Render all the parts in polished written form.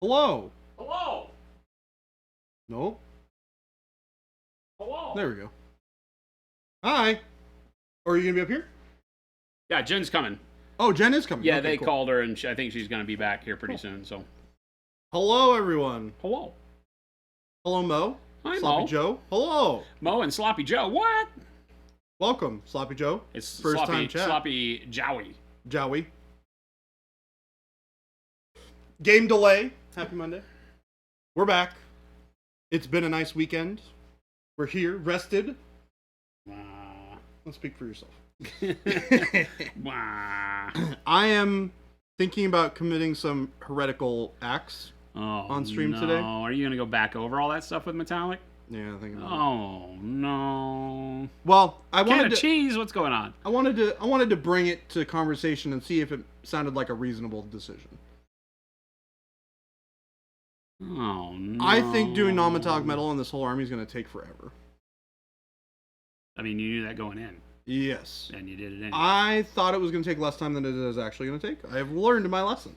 Hello. Hello. Nope. Hello. There we go. Hi. Or are you gonna be up here? Yeah, Jen's coming. Oh, Jen is coming. Yeah, Okay, they cool. called her, and I think she's going to be back here pretty soon. So, Hello, everyone. hello. Hello, Mo. Hi, Sloppy Mo. Joe. Hello. Mo and Sloppy Joe. What? Welcome, Sloppy Joe. It's First Sloppy, time chat. Sloppy Jowie. Jowie. Game delay. Happy Monday. We're back. It's been a nice weekend. We're here, rested. Let's speak for yourself. I am thinking about committing some heretical acts on stream today. Are you going to go back over all that stuff with Metallic? Yeah, I think. Oh no. Well, I wanted Can of cheese. What's going on? I wanted to bring it to conversation and see if it sounded like a reasonable decision. Oh no. I think doing non-metallic metal on this whole army is going to take forever. I mean, you knew that going in. Yes. And you did it anyway. I thought it was going to take less time than it is actually going to take. I have learned my lesson.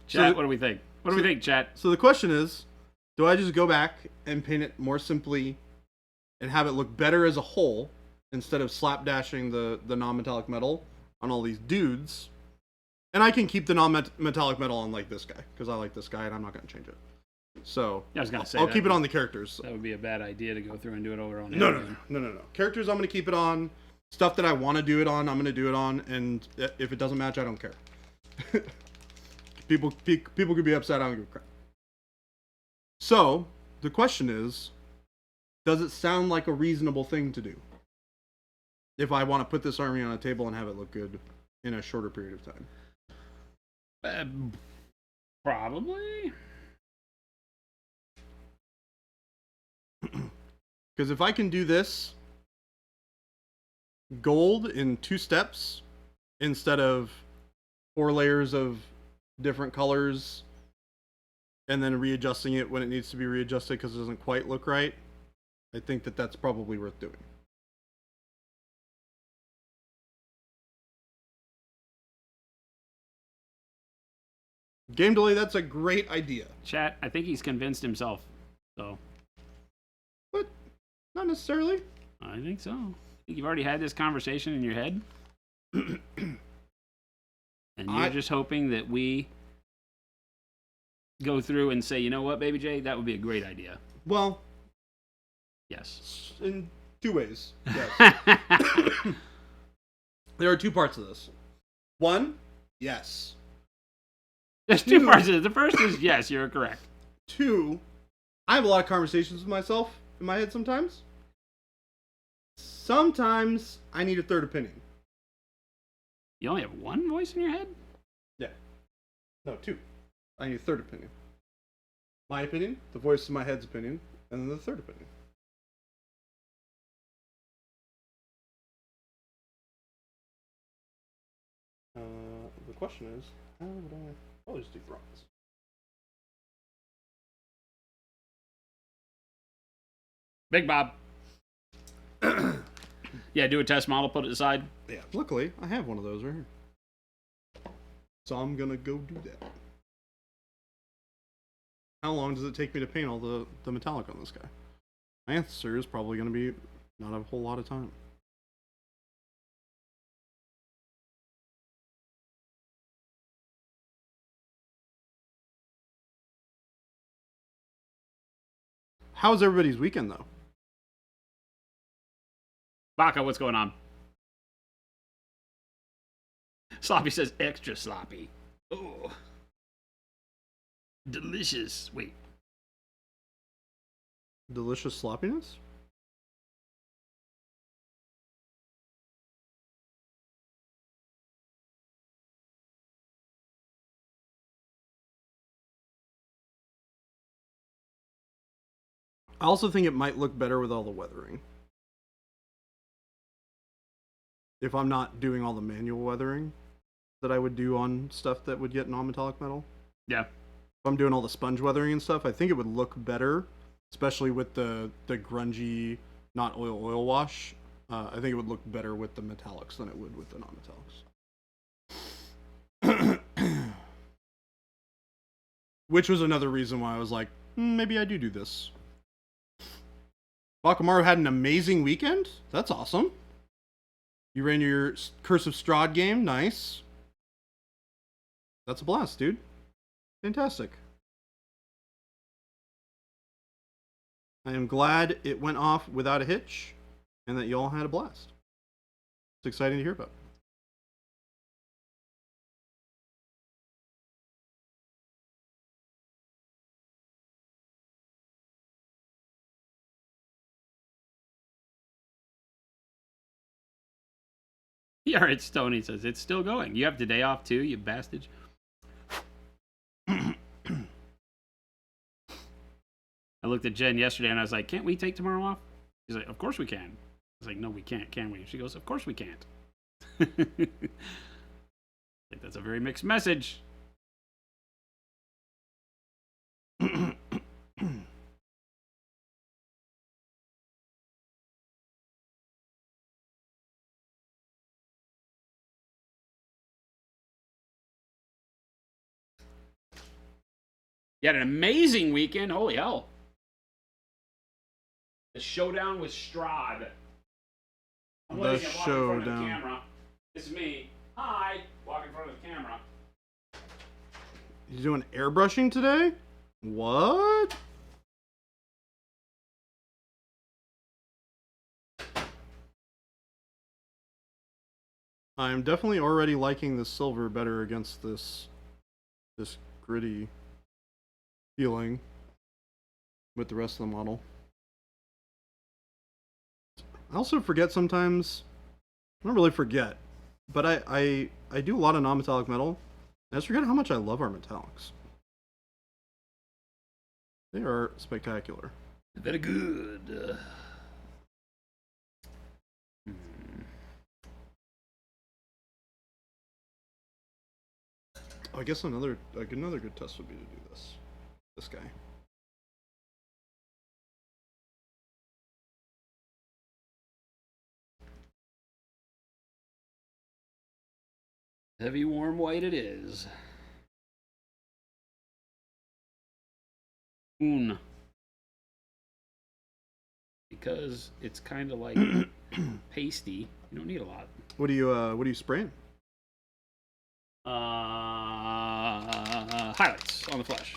Chat, what do we think? What do we think, chat? So the question is, do I just go back and paint it more simply and have it look better as a whole instead of slapdashing the non-metallic metal on all these dudes? And I can keep the non-metallic metal on like this guy because I like this guy and I'm not going to change it. So I was gonna say I'll keep it on the characters. That would be a bad idea to go through and do it over on. No. Characters, I'm going to keep it on. Stuff that I want to do it on, I'm going to do it on. And if it doesn't match, I don't care. People could be upset. I don't give a crap. So the question is, does it sound like a reasonable thing to do? If I want to put this army on a table and have it look good in a shorter period of time. Probably. Because if I can do this gold in 2 steps instead of 4 layers of different colors and then readjusting it when it needs to be readjusted because it doesn't quite look right, I think that that's probably worth doing. Game delay, that's a great idea. Chat, I think he's convinced himself. So. But not necessarily. I think so. I think you've already had this conversation in your head. And you're just hoping that we go through and say, you know what, Baby J, that would be a great idea. Well, yes. In 2 ways. Yes. There are 2 parts of this. 1, yes. There's 2 parts of it. The first is yes, you're correct. 2, I have a lot of conversations with myself in my head sometimes. Sometimes I need a third opinion. You only have 1 voice in your head? Yeah. No, 2. I need a third opinion. My opinion, the voice of my head's opinion, and then the third opinion. The question is, how would I... I'll just do bronze. Big Bob. Yeah, do a test model, put it aside. Yeah, luckily, I have one of those right here. So I'm gonna go do that. How long does it take me to paint all the metallic on this guy? My answer is probably gonna be not a whole lot of time. How's everybody's weekend, though? Baka, what's going on? Sloppy says extra sloppy. Oh. Delicious. Wait. Delicious sloppiness? I also think it might look better with all the weathering. If I'm not doing all the manual weathering that I would do on stuff that would get non-metallic metal. Yeah. If I'm doing all the sponge weathering and stuff, I think it would look better, especially with the grungy, not oil wash. I think it would look better with the metallics than it would with the non-metallics. Which was another reason why I was like, maybe I do this. Bakamaru had an amazing weekend. That's awesome. You ran your Curse of Strahd game. Nice. That's a blast, dude. Fantastic. I am glad it went off without a hitch and that you all had a blast. It's exciting to hear about. Yeah, it's Stony says it's still going. You have the day off too, you bastard. I looked at Jen yesterday and I was like, "Can't we take tomorrow off?" She's like, "Of course we can." I was like, "No, we can't, can we?" She goes, "Of course we can't." I think that's a very mixed message. You had an amazing weekend. Holy hell. The showdown with Strahd. I'm The letting you walk in front of the showdown. camera. This is me. Hi. Walk in front of the camera. You doing airbrushing today? What? I'm definitely already liking the silver better against this gritty feeling with the rest of the model. I also forget sometimes. I don't really forget, but I do a lot of non-metallic metal. I just forget how much I love our metallics. They are spectacular. Very good. I guess another good test would be to do this guy. Heavy warm white it is. Because it's kind of like pasty. You don't need a lot. What are you spraying? Highlights on the flesh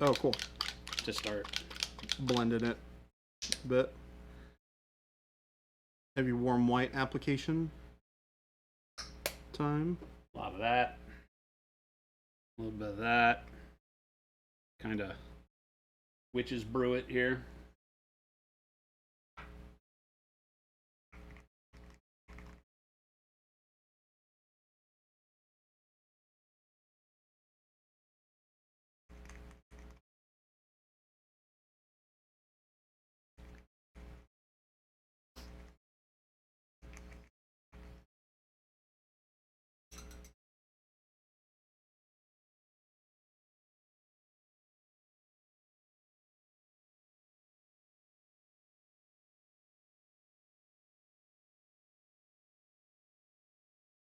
Oh, cool. to start. Blended it a bit. Heavy warm white application time. A lot of that. A little bit of that. Kind of witch's brew it here.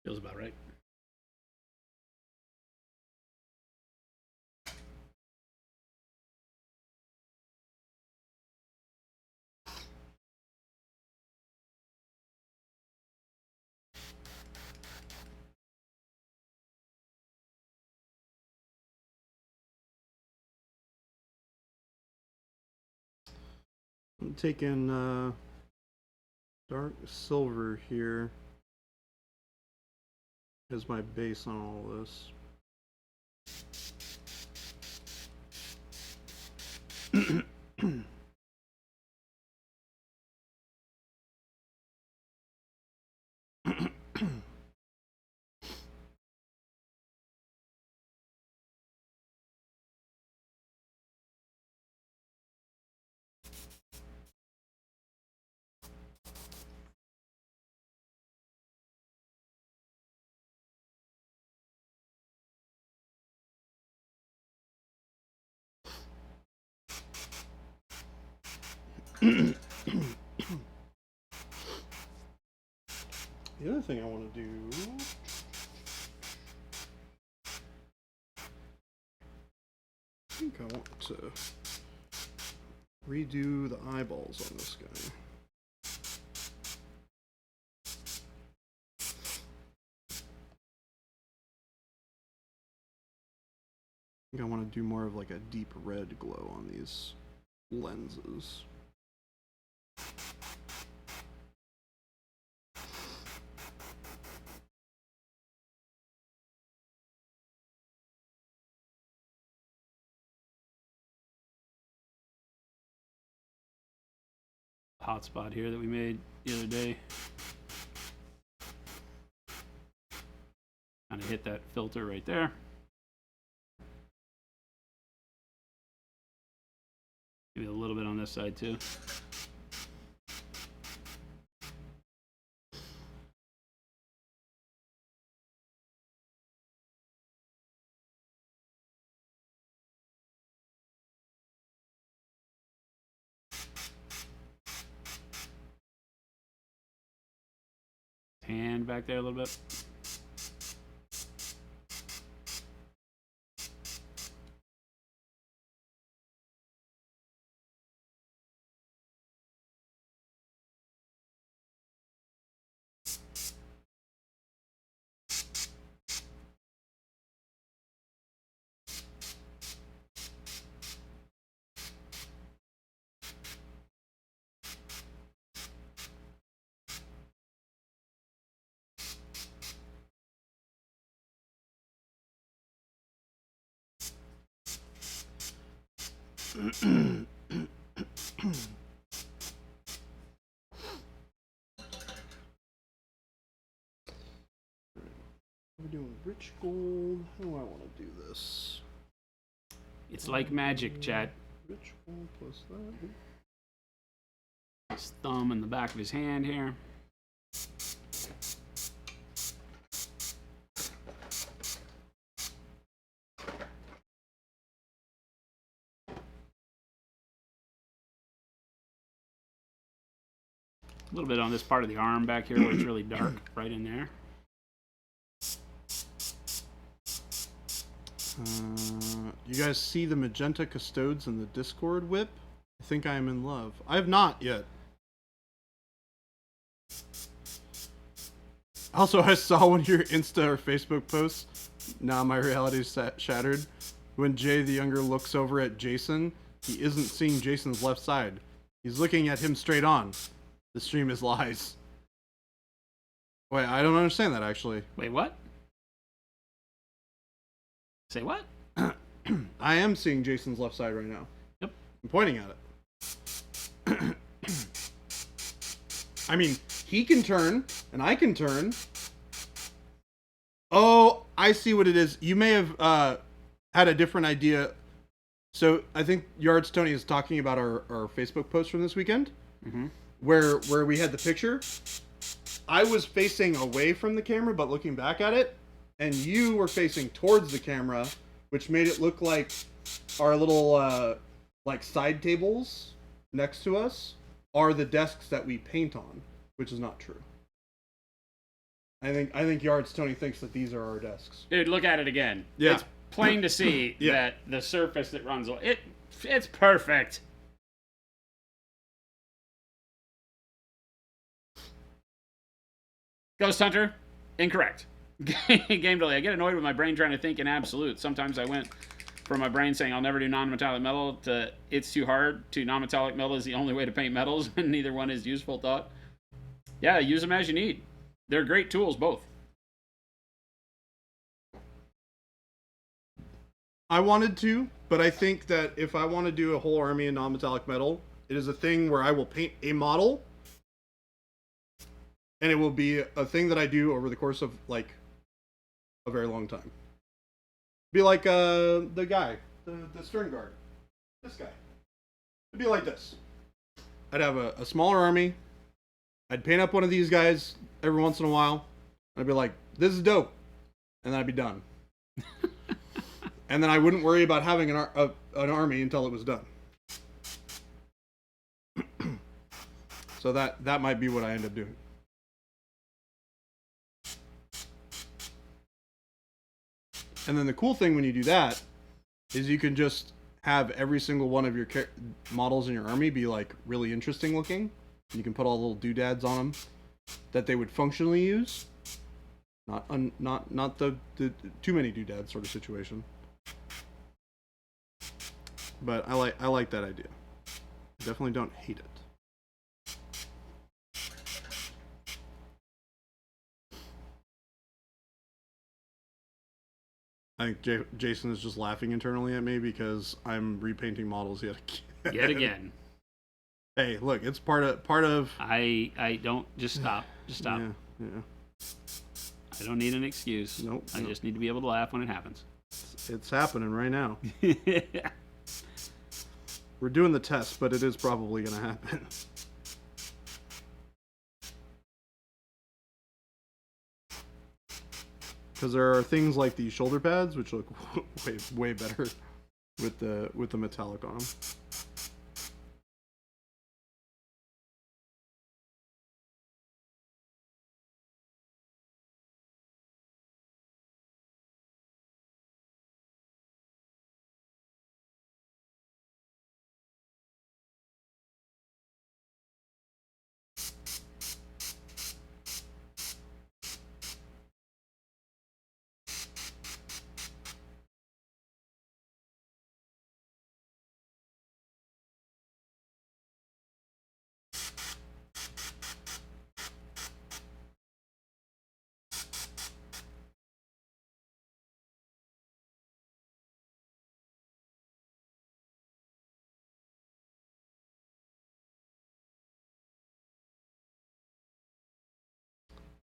Feels about right. I'm taking dark silver here as my base on all this. The other thing I want to do redo the eyeballs on this guy. I think I want to do more of like a deep red glow on these lenses. Hot spot here that we made the other day. Kind of hit that filter right there. Maybe a little bit on this side too. Hand back there a little bit. We're doing rich gold. How do I want to do this? It's like magic, chat. Rich gold plus that. His thumb in the back of his hand here. A little bit on this part of the arm back here where it's really dark, right in there. You guys see the magenta custodes in the Discord whip? I think I am in love. I have not yet. Also, I saw one of your Insta or Facebook posts. Now my reality is shattered. When Jay the Younger looks over at Jason, he isn't seeing Jason's left side. He's looking at him straight on. The stream is lies. Wait, I don't understand that actually. Wait, what? Say what? I am seeing Jason's left side right now. Yep. I'm pointing at it. I mean, he can turn, and I can turn. Oh, I see what it is. You may have had a different idea. So I think Yards Tony is talking about our Facebook post from this weekend, where we had the picture. I was facing away from the camera, but looking back at it, and you were facing towards the camera, which made it look like our little like side tables next to us are the desks that we paint on, which is not true. I think Yards Tony thinks that these are our desks. Dude, look at it again. Yeah. It's plain to see that the surface that runs it's perfect. Ghost Hunter, incorrect. Game delay. I get annoyed with my brain trying to think in absolute. Sometimes I went from my brain saying I'll never do non-metallic metal to it's too hard to non-metallic metal is the only way to paint metals, and neither one is useful thought. Yeah, use them as you need. They're great tools, both. I wanted to, but I think that if I want to do a whole army in non-metallic metal, it is a thing where I will paint a model, and it will be a thing that I do over the course of like a very long time. Be like the guy, the stern guard, this guy. It'd be like this. I'd have a smaller army. I'd paint up one of these guys every once in a while. And I'd be like, this is dope. And then I'd be done. And then I wouldn't worry about having an army until it was done. So that might be what I end up doing. And then the cool thing when you do that is you can just have every single one of your models in your army be like really interesting looking. You can put all little doodads on them that they would functionally use. Not the too many doodads sort of situation. But I like that idea. I definitely don't hate it. I think Jason is just laughing internally at me because I'm repainting models yet again. Yet again. Hey, look, it's part of. I don't just stop. Just stop. Yeah. I don't need an excuse. Nope. I just need to be able to laugh when it happens. It's happening right now. We're doing the test, but it is probably going to happen. Because there are things like these shoulder pads, which look way better with the metallic on them.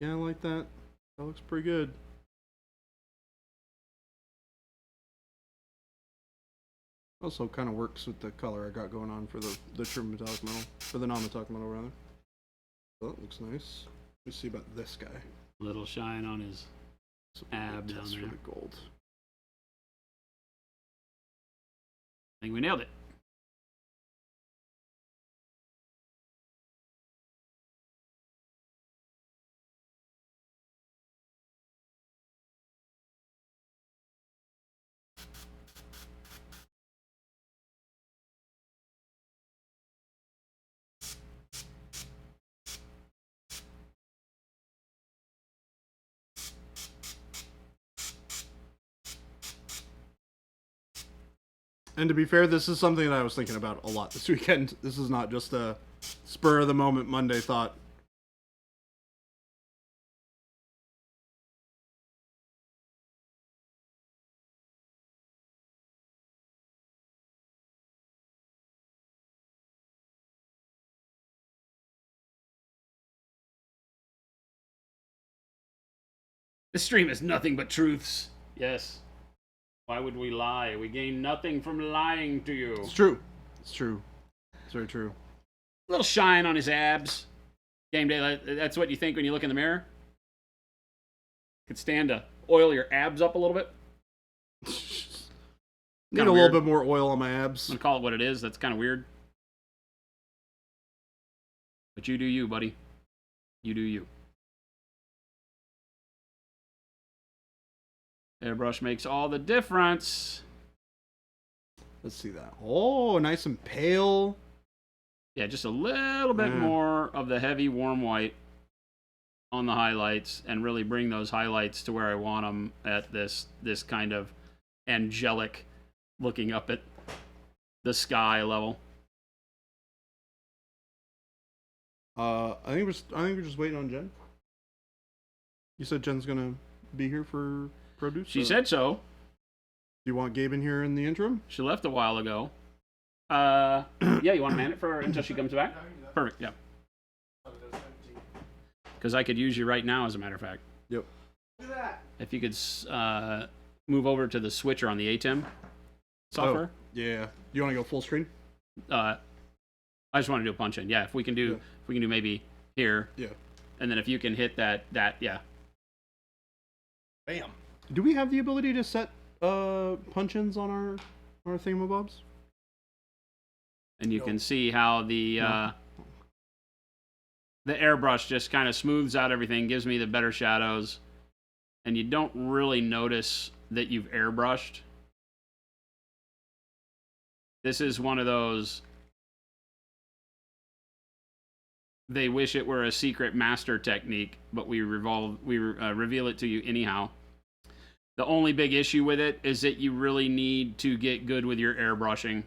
Yeah, I like that. That looks pretty good. Also kind of works with the color I got going on for the trim metallic metal. For the non-metallic metal, rather. So that looks nice. Let's see about this guy. Little shine on his ab down there. For the gold. I think we nailed it. And to be fair, this is something that I was thinking about a lot this weekend. This is not just a spur of the moment Monday thought. This stream is nothing but truths. Yes. Why would we lie? We gain nothing from lying to you. It's true. It's true. It's very true. A little shine on his abs. Game day, that's what you think when you look in the mirror? Could stand to oil your abs up a little bit. Need a little bit more oil on my abs. I'm going to call it what it is. That's kind of weird. But you do you, buddy. You do you. Airbrush makes all the difference. Let's see that. Oh, nice and pale. Yeah, just a little bit more of the heavy warm white on the highlights and really bring those highlights to where I want them at this kind of angelic looking up at the sky level. I think we're just waiting on Jen. You said Jen's gonna be here for produce. She said so. Do you want Gabe in here in the interim? She left a while ago. Yeah, you want to man it for until she comes back? Perfect. Yeah. Because I could use you right now, as a matter of fact. Yep. Look at that. If you could move over to the switcher on the ATEM software. Oh, yeah. You want to go full screen? I just want to do a punch in. Yeah, if we can do maybe here. Yeah. And then if you can hit that yeah. Bam. Do we have the ability to set punch-ins on our thingamabobs? And you can see how the airbrush just kind of smooths out everything, gives me the better shadows, and you don't really notice that you've airbrushed. This is one of those, they wish it were a secret master technique, but we reveal it to you anyhow. The only big issue with it is that you really need to get good with your airbrushing.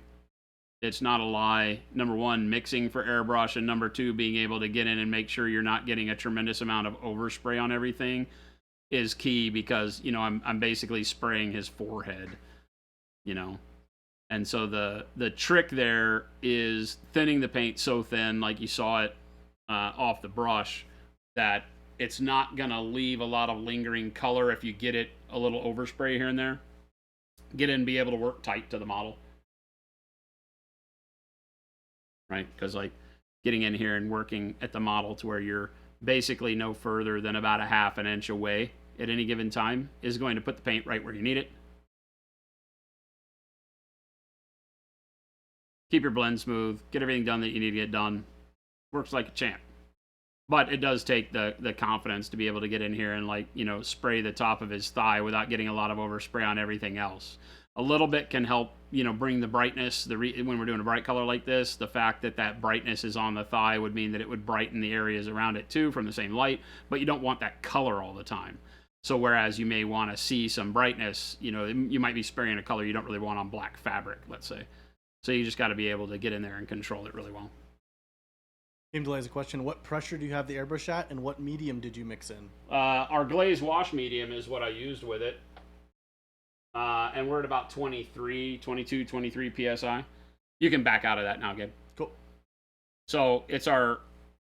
It's not a lie. Number one, mixing for airbrush, and number two, being able to get in and make sure you're not getting a tremendous amount of overspray on everything is key, because, you know, I'm basically spraying his forehead, you know. And so the trick there is thinning the paint so thin, like you saw it off the brush, that it's not gonna leave a lot of lingering color if you get it a little overspray here and there. Get in and be able to work tight to the model, right? Because like getting in here and working at the model to where you're basically no further than about a half an inch away at any given time is going to put the paint right where you need it. Keep your blend smooth, get everything done that you need to get done. Works like a champ. But it does take the confidence to be able to get in here and, like, you know, spray the top of his thigh without getting a lot of overspray on everything else. A little bit can help, you know, bring the brightness. When we're doing a bright color like this, the fact that that brightness is on the thigh would mean that it would brighten the areas around it too from the same light, but you don't want that color all the time. So whereas you may want to see some brightness, you know, you might be spraying a color you don't really want on black fabric, let's say. So you just got to be able to get in there and control it really well. Game Delay has a question. What pressure do you have the airbrush at, and what medium did you mix in? Our glaze wash medium is what I used with it. And we're at about 22, 23 PSI. You can back out of that now, Gabe. Cool. So it's our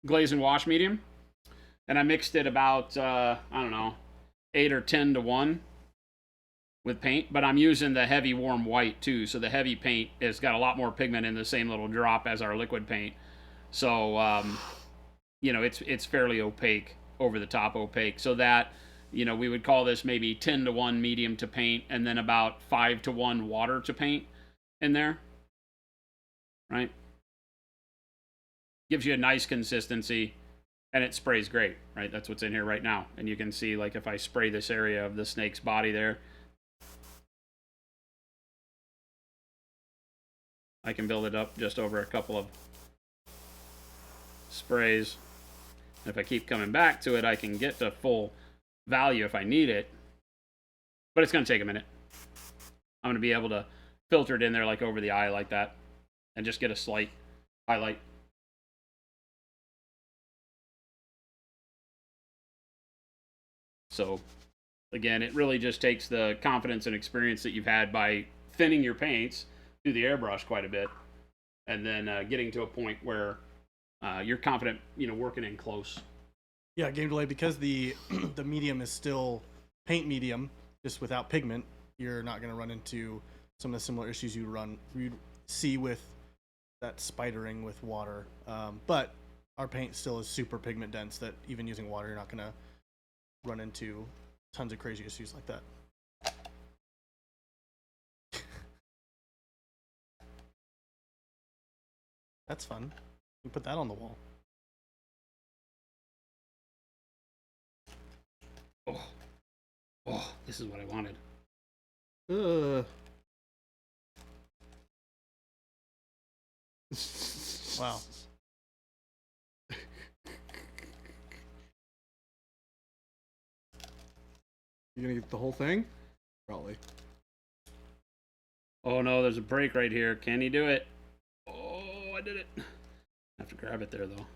glaze and wash medium. And I mixed it about, I don't know, 8 or 10 to 1 with paint. But I'm using the heavy warm white too. So the heavy paint has got a lot more pigment in the same little drop as our liquid paint. So, you know, it's fairly opaque, over the top opaque. So that, you know, we would call this maybe 10 to 1 medium to paint, and then about 5 to 1 water to paint in there. Right? Gives you a nice consistency, and it sprays great, right? That's what's in here right now. And you can see, like, if I spray this area of the snake's body there, I can build it up just over a couple of sprays. And if I keep coming back to it, I can get to full value if I need it. But it's going to take a minute. I'm going to be able to filter it in there, like over the eye like that, and just get a slight highlight. So again, it really just takes the confidence and experience that you've had by thinning your paints through the airbrush quite a bit, and then getting to a point where you're confident, you know, working in close. Yeah, Game Delay, because the the medium is still paint medium, just without pigment, you're not going to run into some of the similar issues you'd see with that spidering with water. But our paint still is super pigment dense that even using water, you're not going to run into tons of crazy issues like that. That's fun. You put that on the wall. Oh, this is what I wanted. Wow. You gonna get the whole thing? Probably. Oh no, there's a break right here. Can he do it? Oh, I did it. I have to grab it there though.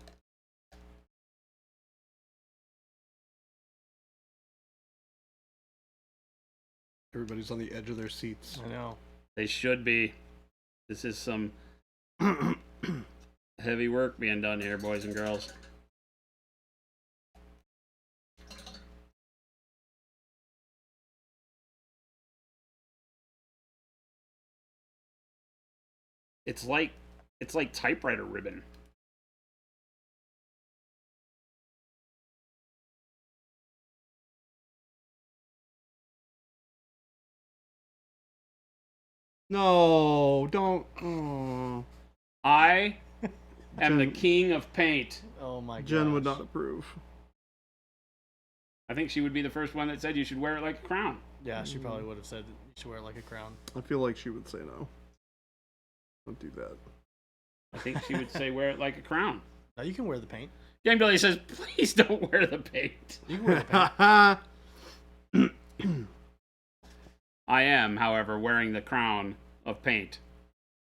Everybody's on the edge of their seats. I know. They should be. This is some heavy work being done here, boys and girls. It's like typewriter ribbon. No, don't. Oh. I am the king of paint. Oh my god. Jen would not approve. I think she would be the first one that said you should wear it like a crown. Yeah, she probably would have said that you should wear it like a crown. I feel like she would say no. Don't do that. I think she would say wear it like a crown. Now you can wear the paint. Game Billy says, please don't wear the paint. You can wear the paint. I am, however, wearing the crown of paint.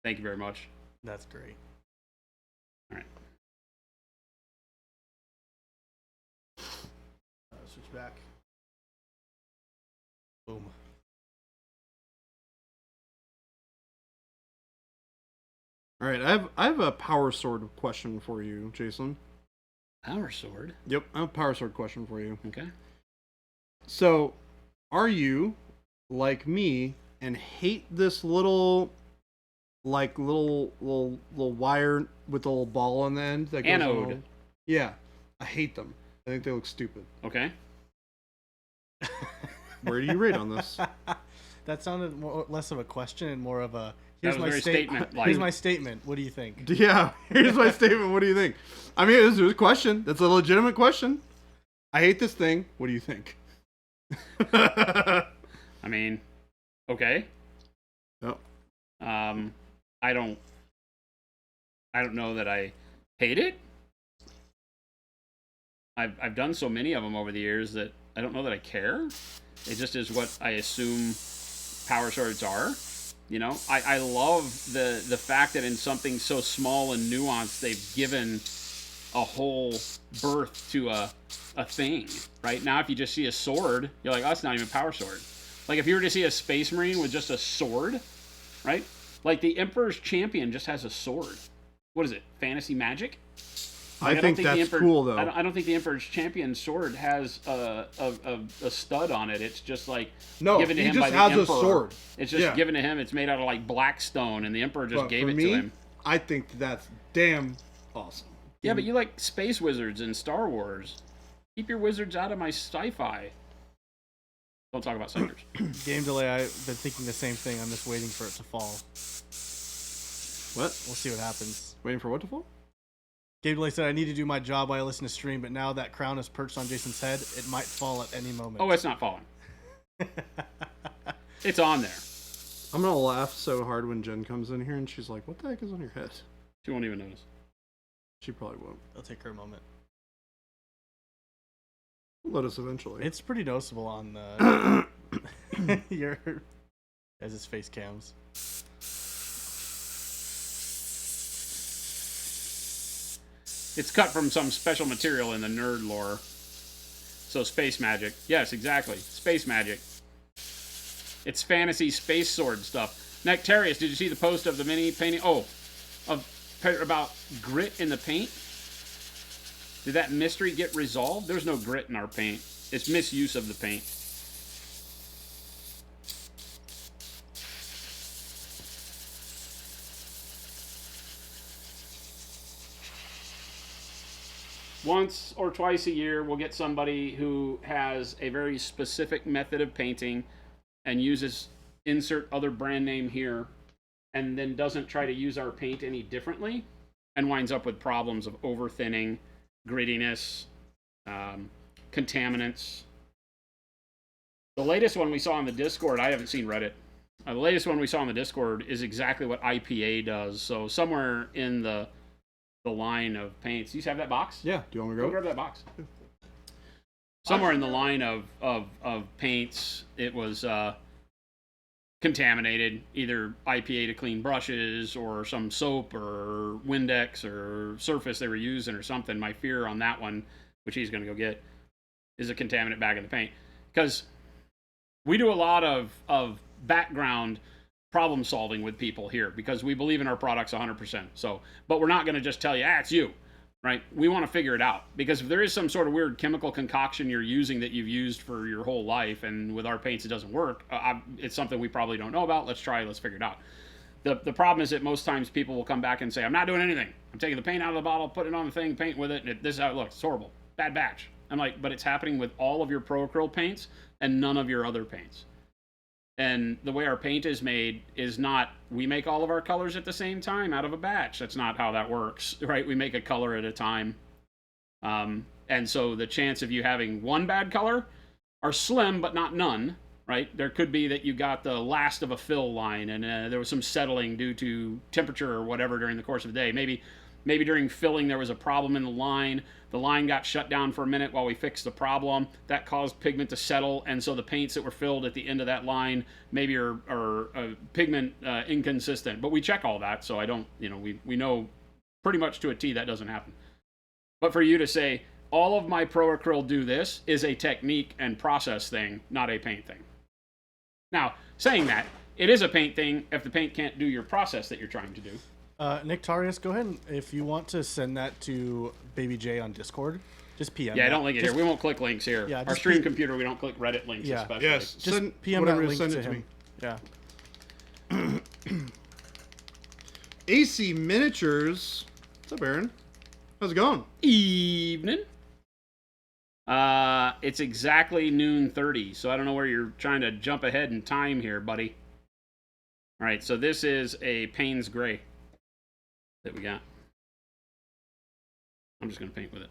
Thank you very much. That's great. All right. Switch back. Boom. All right, I have a power sword question for you, Jason. Power sword? Yep, I have a power sword question for you. Okay. So, are you like me and hate this little wire with the little ball on the end that goes Anode. on? Yeah, I hate them. I think they look stupid. Okay. Where do you rate on this? That sounded less of a question and more of a That was very statement. Here's my statement. What do you think? Yeah, here's my statement. What do you think? I mean, this is a question. That's a legitimate question. I hate this thing. What do you think? I mean, okay. Yep. I don't know that I hate it. I've done so many of them over the years that I don't know that I care. It just is what I assume power swords are. You know, I love the fact that in something so small and nuanced, they've given a whole birth to a thing. Right now, if you just see a sword, you're like, oh, it's not even a power sword. Like if you were to see a Space Marine with just a sword, right? Like the Emperor's Champion just has a sword. What is it? Fantasy magic? Like, I think that's cool, though. I don't think the Emperor's Champion sword has a stud on it. It's just like given to him by the Emperor. He just has a sword. It's just given to him. It's made out of like black stone, and the Emperor just gave it to him. I think that's damn awesome. Yeah, but you like space wizards in Star Wars. Keep your wizards out of my sci-fi. Don't talk about sectors. Game delay. I've been thinking the same thing. I'm just waiting for it to fall. What? We'll see what happens. Waiting for what to fall? Game delay said I need to do my job while I listen to stream, but now that crown is perched on Jason's head, it might fall at any moment. Oh, it's not falling. It's on there. I'm gonna laugh so hard when Jen comes in here and she's like, "What the heck is on your head?" She won't even notice. She probably won't. It'll take her a moment. We'll notice eventually. It's pretty noticeable on your as his face cams. It's cut from some special material in the nerd lore. So space magic. Yes, exactly. Space magic. It's fantasy space sword stuff. Nectarius, did you see the post of the mini painting? Oh, about grit in the paint? Did that mystery get resolved? There's no grit in our paint. It's misuse of the paint. Once or twice a year, we'll get somebody who has a very specific method of painting and uses insert other brand name here, and then doesn't try to use our paint any differently, and winds up with problems of over-thinning, grittiness, contaminants. The latest one we saw on the Discord, I haven't seen Reddit. The latest one we saw on the Discord is exactly what IPA does. So somewhere in the line of paints. Do you have that box? Yeah. Do you want me to Go go? grab that box. Somewhere in the line of paints, it was contaminated, either IPA to clean brushes or some soap or Windex or surface they were using or something. My fear on that one, which he's going to go get, is a contaminant bag in the paint. Because we do a lot of background problem solving with people here because we believe in our products 100%. So, but we're not going to just tell you, it's you, right? We want to figure it out because if there is some sort of weird chemical concoction you're using that you've used for your whole life and with our paints it doesn't work, it's something we probably don't know about. Let's try, let's figure it out. The problem is that most times people will come back and say, I'm not doing anything. I'm taking the paint out of the bottle, putting it on the thing, paint with it, and this is how it looks. It's horrible. Bad batch. I'm like, but it's happening with all of your Pro Acryl paints and none of your other paints. And the way our paint is made is not, we make all of our colors at the same time out of a batch. That's not how that works, right? We make a color at a time. And so the chance of you having one bad color are slim, but not none, right? There could be that you got the last of a fill line and there was some settling due to temperature or whatever during the course of the day. Maybe during filling there was a problem in the line. The line got shut down for a minute while we fixed the problem. That caused pigment to settle, and so the paints that were filled at the end of that line maybe are pigment inconsistent. But we check all that, so I don't, we know pretty much to a T that doesn't happen. But for you to say, all of my Pro Acryl do this is a technique and process thing, not a paint thing. Now, saying that, it is a paint thing if the paint can't do your process that you're trying to do. Nictarius, go ahead and if you want to send that to Baby J on Discord, just PM. Yeah, I don't link it here. We won't click links here. Yeah, Our stream computer, we don't click Reddit links especially. Yes, Just send, PM that whatever, link send to it to him. me. Yeah. AC Miniatures. What's up, Aaron? How's it going? Evening. It's exactly noon 30, so I don't know where you're trying to jump ahead in time here, buddy. All right, so this is a Payne's Gray that we got. I'm just going to paint with it.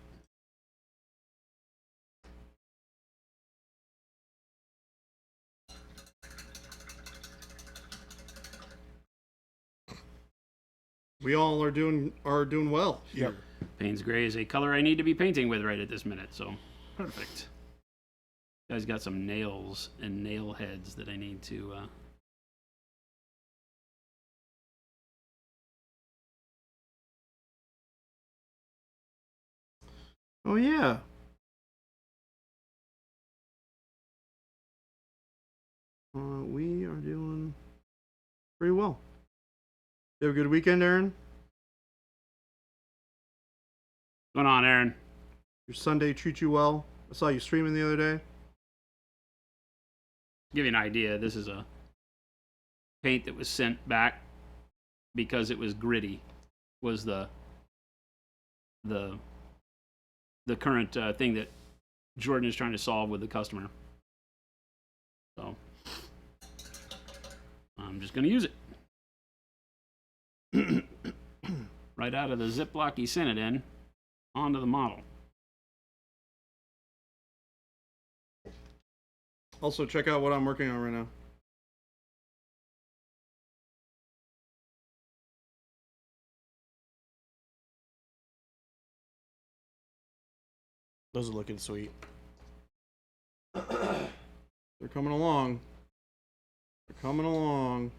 We all are doing well here. Yep. Payne's Gray is a color I need to be painting with right at this minute, so perfect. Guys got some nails and nail heads that I need to... Oh yeah. We are doing pretty well. You have a good weekend, Aaron? What's going on, Aaron? Your Sunday treat you well? I saw you streaming the other day. Give you an idea, this is a paint that was sent back because it was gritty, was the current thing that Jordan is trying to solve with the customer. So I'm just going to use it. Right out of the Ziploc he sent it in, onto the model. Also, check out what I'm working on right now. Those are looking sweet. They're coming along. They're coming along.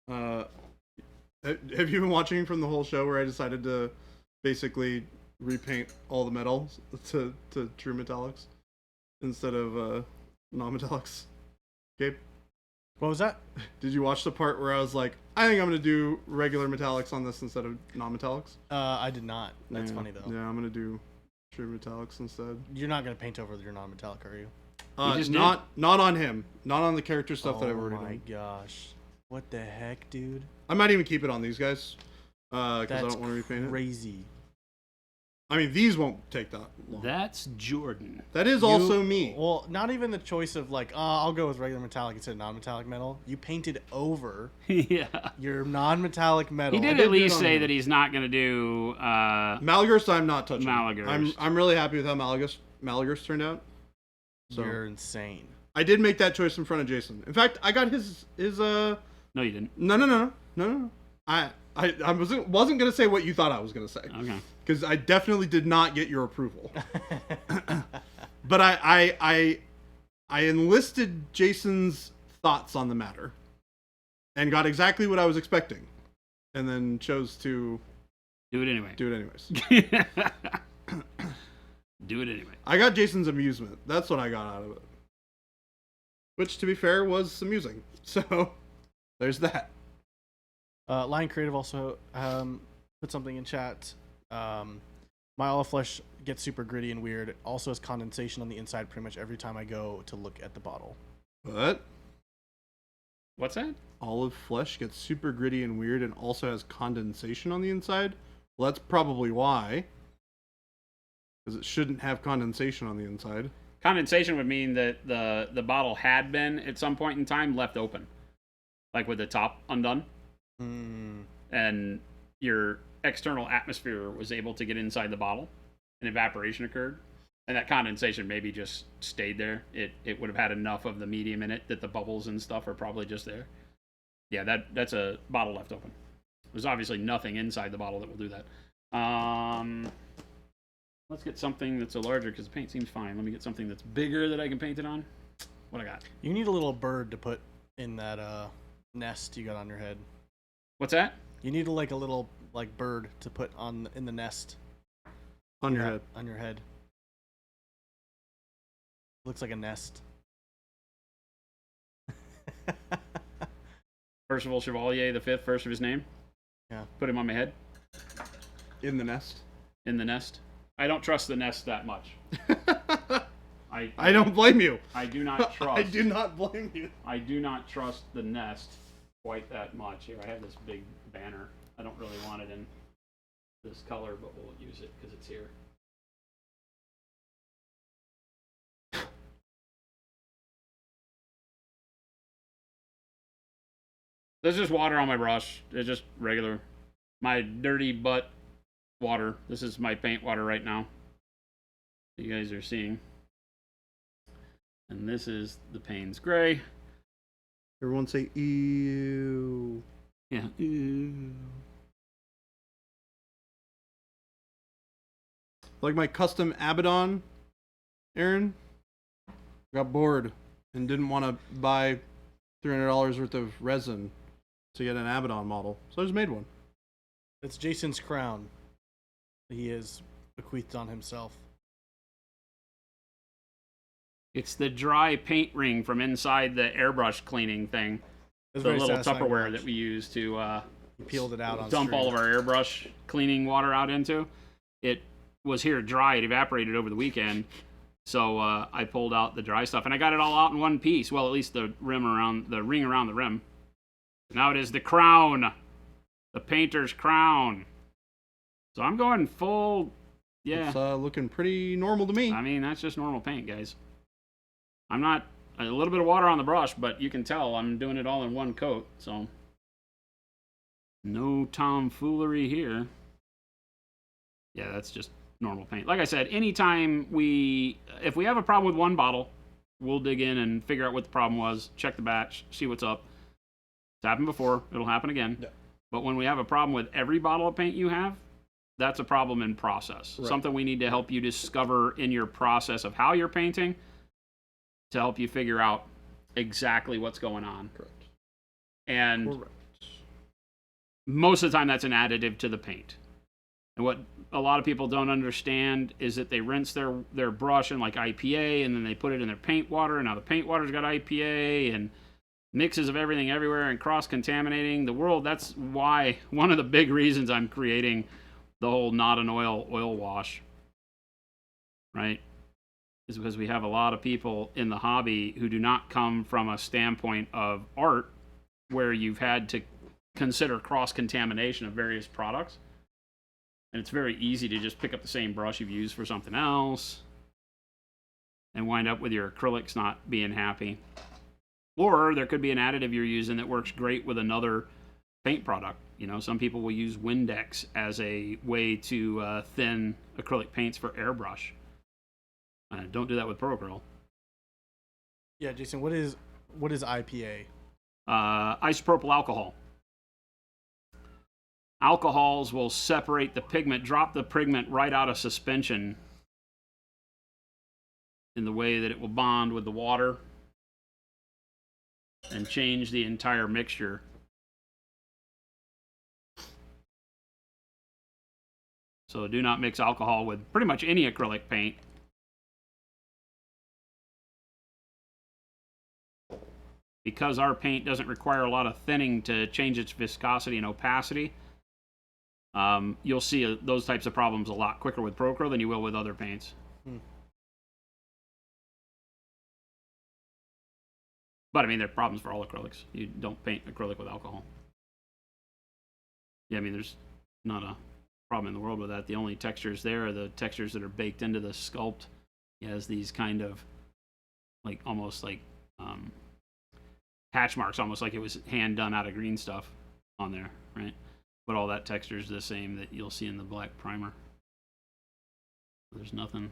Have you been watching from the whole show where I decided to basically repaint all the metals to true metallics instead of non-metallics? Gabe? What was that? Did you watch the part where I was like, I think I'm going to do regular metallics on this instead of non-metallics? I did not. That's Yeah. funny though. Yeah, I'm going to do true metallics instead. You're not gonna paint over your non-metallic, are you? Not on him. Not on the character stuff that I've already Oh my done. gosh. What the heck, dude? I might even keep it on these guys. Because I That's don't want to repaint it. crazy. I mean, these won't take that long. That's Jordan. That is also me. Well, not even the choice of like, I'll go with regular metallic instead of non-metallic metal. You painted over Yeah. your non-metallic metal. He did did at do it least on say him. that he's not going to do... Malagurst, I'm not touching. Malagurst. I'm really happy with how Malagurst turned out. So You're insane. I did make that choice in front of Jason. In fact, I got his No, you didn't. No. I wasn't gonna say what you thought I was gonna say. Okay. Because I definitely did not get your approval. But I enlisted Jason's thoughts on the matter and got exactly what I was expecting, and then chose to Do it anyway. do it anyways. Do it anyway. I got Jason's amusement. That's what I got out of it. Which, to be fair, was amusing. So, there's that. Lion Creative also put something in chat. My olive flesh gets super gritty and weird. It also has condensation on the inside pretty much every time I go to look at the bottle. But What's that? olive flesh gets super gritty and weird and also has condensation on the inside. Well, that's probably why. Because it shouldn't have condensation on the inside. Condensation would mean that the bottle had been, at some point in time, left open. Like with the top undone. And your external atmosphere was able to get inside the bottle. And evaporation occurred. And that condensation maybe just stayed there. It would have had enough of the medium in it that the bubbles and stuff are probably just there. Yeah, that's a bottle left open. There's obviously nothing inside the bottle that will do that. Let's get something that's a larger, because the paint seems fine. Let me get something that's bigger that I can paint it on. What I got? You need a little bird to put in that nest you got on your head. What's that? You need like a little like bird to put on in the nest On your head. On your head. Looks like a nest. Percival Chevalier the Fifth, first of his name. Yeah. Put him on my head. In the nest. In the nest. I don't trust the nest that much. I don't blame you. I do not trust. I do not blame you. I do not trust the nest quite that much. Here, I have this big banner. I don't really want it in this color, but we'll use it because it's here. There's just water on my brush. It's just regular. My dirty butt water. This is my paint water right now. You guys are seeing. And this is the Payne's Gray. Everyone say ew. Yeah. Ew. Like my custom Abaddon, Aaron, got bored and didn't want to buy $300 worth of resin to get an Abaddon model, so I just made one. It's Jason's crown. He is bequeathed on himself. It's the dry paint ring from inside the airbrush cleaning thing. It's The very little satisfying to Tupperware watch. that we use to He peeled it out on dump stream. all of our airbrush cleaning water out into. It was here dry. It evaporated over the weekend. So I pulled out the dry stuff, and I got it all out in one piece. Well, at least the ring around the rim. Now it is the crown, the painter's crown. So I'm going full, yeah. It's looking pretty normal to me. I mean, that's just normal paint, guys. I'm not, a little bit of water on the brush, but you can tell I'm doing it all in one coat, so no tomfoolery here. Yeah, that's just normal paint. Like I said, anytime if we have a problem with one bottle, we'll dig in and figure out what the problem was, check the batch, see what's up. It's happened before, it'll happen again. Yeah. But when we have a problem with every bottle of paint you have, that's a problem in process. Right. Something we need to help you discover in your process of how you're painting to help you figure out exactly what's going on. Correct. And Correct. most of the time that's an additive to the paint. And what a lot of people don't understand is that they rinse their brush in like IPA and then they put it in their paint water, and now the paint water's got IPA and mixes of everything everywhere and cross-contaminating the world. That's why one of the big reasons I'm creating the whole not an oil wash, right, is because we have a lot of people in the hobby who do not come from a standpoint of art where you've had to consider cross-contamination of various products. And it's very easy to just pick up the same brush you've used for something else and wind up with your acrylics not being happy. Or there could be an additive you're using that works great with another paint product. You know, some people will use Windex as a way to thin acrylic paints for airbrush. Don't do that with Acryl. Yeah, Jason, what is IPA? Isopropyl alcohol. Alcohols will separate the pigment, drop the pigment right out of suspension in the way that it will bond with the water and change the entire mixture. So do not mix alcohol with pretty much any acrylic paint. Because our paint doesn't require a lot of thinning to change its viscosity and opacity, you'll see those types of problems a lot quicker with Acryl than you will with other paints. But I mean, there are problems for all acrylics. You don't paint acrylic with alcohol. Yeah, I mean, there's not a problem in the world with that. The only textures there are the textures that are baked into the sculpt. It has these kind of, like, almost like hatch marks, almost like it was hand done out of green stuff on there, right? But all that texture is the same that you'll see in the black primer. There's nothing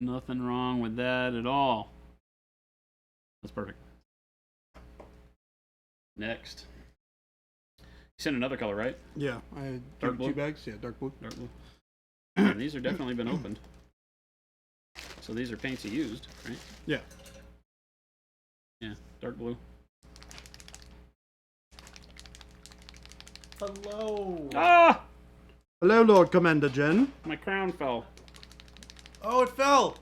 Nothing wrong with that at all. That's perfect. Next. You sent another color, right? Yeah, I Dark gave blue? 2 bags. Yeah, dark blue. Dark blue. And these are definitely been opened. So these are paints you used, right? Yeah. Yeah, dark blue. Hello. Ah! Hello, Lord Commander Jen. My crown fell. Oh, it fell.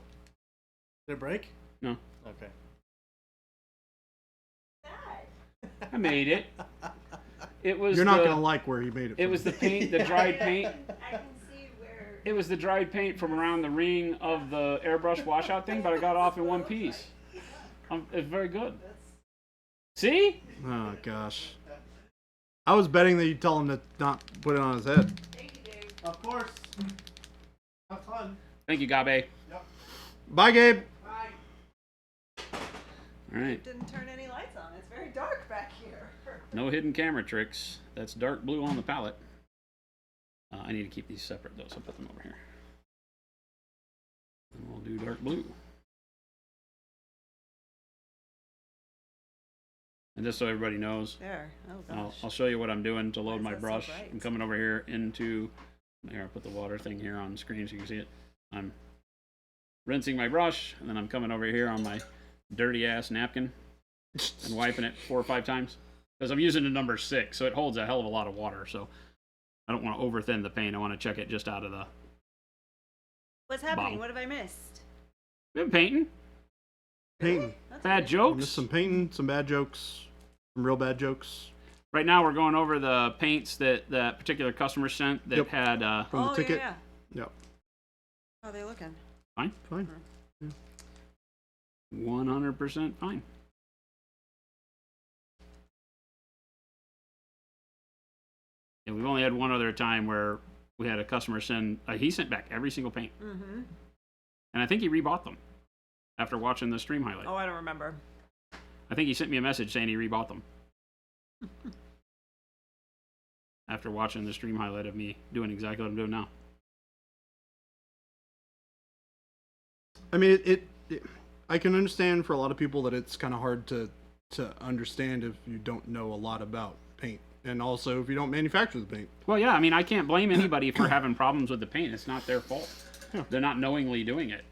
Did it break? No. Okay. I made it. It was You're not going to like where he made it It from. was the paint, the dried paint. I can see where. It was the dried paint from around the ring of the airbrush washout thing, but I got off in one piece. It's very good. See? Oh, gosh. I was betting that you'd tell him to not put it on his head. Thank you, Dave. Of course. Have fun. Thank you, Gabe. Bye, Gabe. Bye. All right. Didn't turn any lights on. It's very dark back here. No hidden camera tricks. That's dark blue on the palette. I need to keep these separate though, so I'll put them over here. And we'll do dark blue. And just so everybody knows, There. Oh gosh. I'll show you what I'm doing to load is my that so brush. bright? I'm coming over here into, here, I'll put the water thing here on the screen so you can see it. I'm rinsing my brush, and then I'm coming over here on my dirty ass napkin and wiping it 4 or 5 times. Because I'm using the number 6, so it holds a hell of a lot of water. So I don't want to over thin the paint. I want to check it just out of the. What's happening? bottle. What have I missed? We've been painting. Painting. That's Bad weird. Missed jokes. some painting, some bad jokes, some real bad jokes. Right now we're going over the paints that that particular customer sent that Yep. had From the ticket. Yeah. Yep. How are they looking? fine. Fine. 100% fine. Yeah, we've only had one other time where we had a customer send. He sent back every single paint, Mm-hmm. and I think he rebought them after watching the stream highlight. Oh, I don't remember. I think he sent me a message saying he rebought them after watching the stream highlight of me doing exactly what I'm doing now. I mean, it I can understand for a lot of people that it's kind of hard to understand if you don't know a lot about paint, and also if you don't manufacture the paint. Well, yeah, I mean, I can't blame anybody for having problems with the paint. It's not their fault. Yeah. They're not knowingly doing it.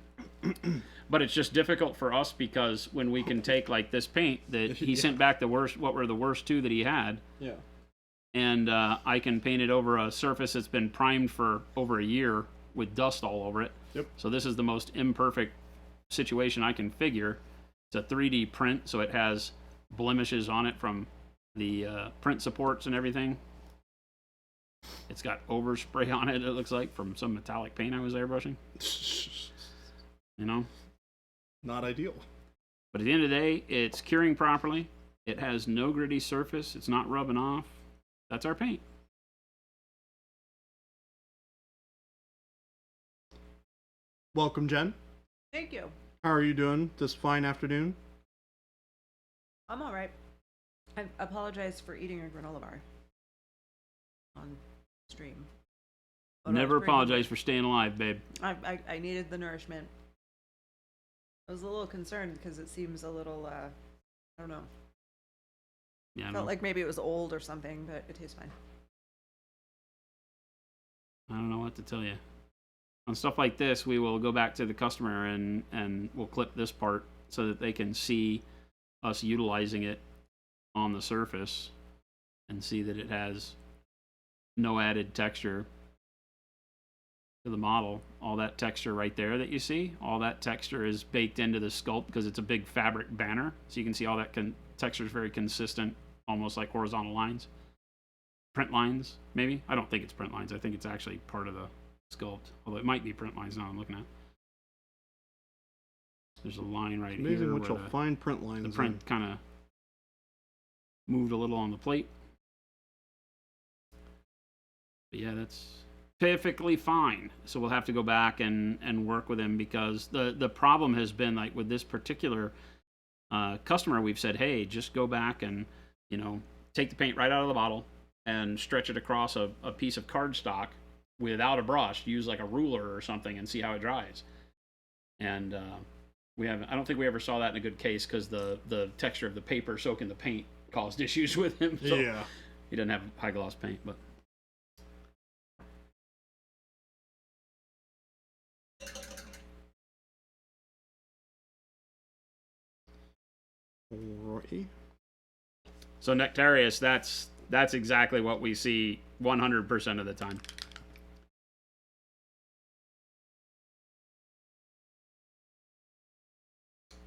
But it's just difficult for us because when we can take like this paint that he sent back the worst, what were the worst 2 that he had, Yeah. and I can paint it over a surface that's been primed for over a year with dust all over it. Yep. So this is the most imperfect situation I can figure. It's a 3D print, so it has blemishes on it from the print supports and everything. It's got overspray on it, it looks like, from some metallic paint I was airbrushing. You know? Not ideal. But at the end of the day, it's curing properly. It has no gritty surface. It's not rubbing off. That's our paint. Welcome, Jen. Thank you. How are you doing this fine afternoon? I'm all right. I apologize for eating a granola bar on stream. But I Never was pretty apologize for staying alive, babe. hungry. I needed the nourishment. I was a little concerned because it seems a little, I don't know. Yeah, I Felt know. like maybe it was old or something, but it tastes fine. I don't know what to tell you. On stuff like this, we will go back to the customer and we'll clip this part so that they can see us utilizing it on the surface and see that it has no added texture to the model. All that texture right there that you see, all that texture is baked into the sculpt because it's a big fabric banner. So you can see all that texture is very consistent, almost like horizontal lines. Print lines, maybe? I don't think it's print lines. I think it's actually part of the sculpt, although it might be print lines now I'm looking at. There's a line right Amazing here what where you'll find print lines. the print kind of moved a little on the plate. But yeah, that's perfectly fine. So we'll have to go back and work with him because the problem has been like with this particular customer, we've said, hey, just go back and, you know, take the paint right out of the bottle and stretch it across a piece of cardstock without a brush. Use like a ruler or something and see how it dries. and I don't think we ever saw that in a good case because the texture of the paper soaking the paint caused issues with him. So Yeah. he doesn't have high gloss paint, but. Alrighty. So Nectarius, that's exactly what we see 100% of the time.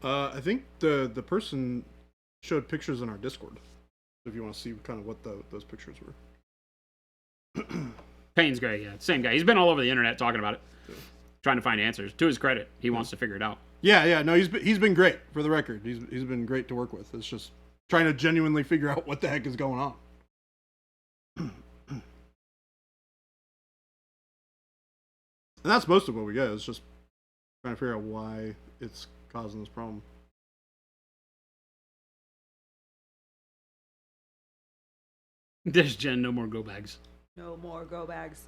I think the person showed pictures in our Discord. If you want to see kind of what those pictures were. Payne's great, yeah. Same guy. He's been all over the internet talking about it, Yeah. trying to find answers. To his credit, he wants to figure it out. Yeah. No, he's been great, for the record. He's been great to work with. It's just trying to genuinely figure out what the heck is going on. And that's most of what we get. It's just trying to figure out why it's causing this problem. There's Jen, no more go bags. No more go bags.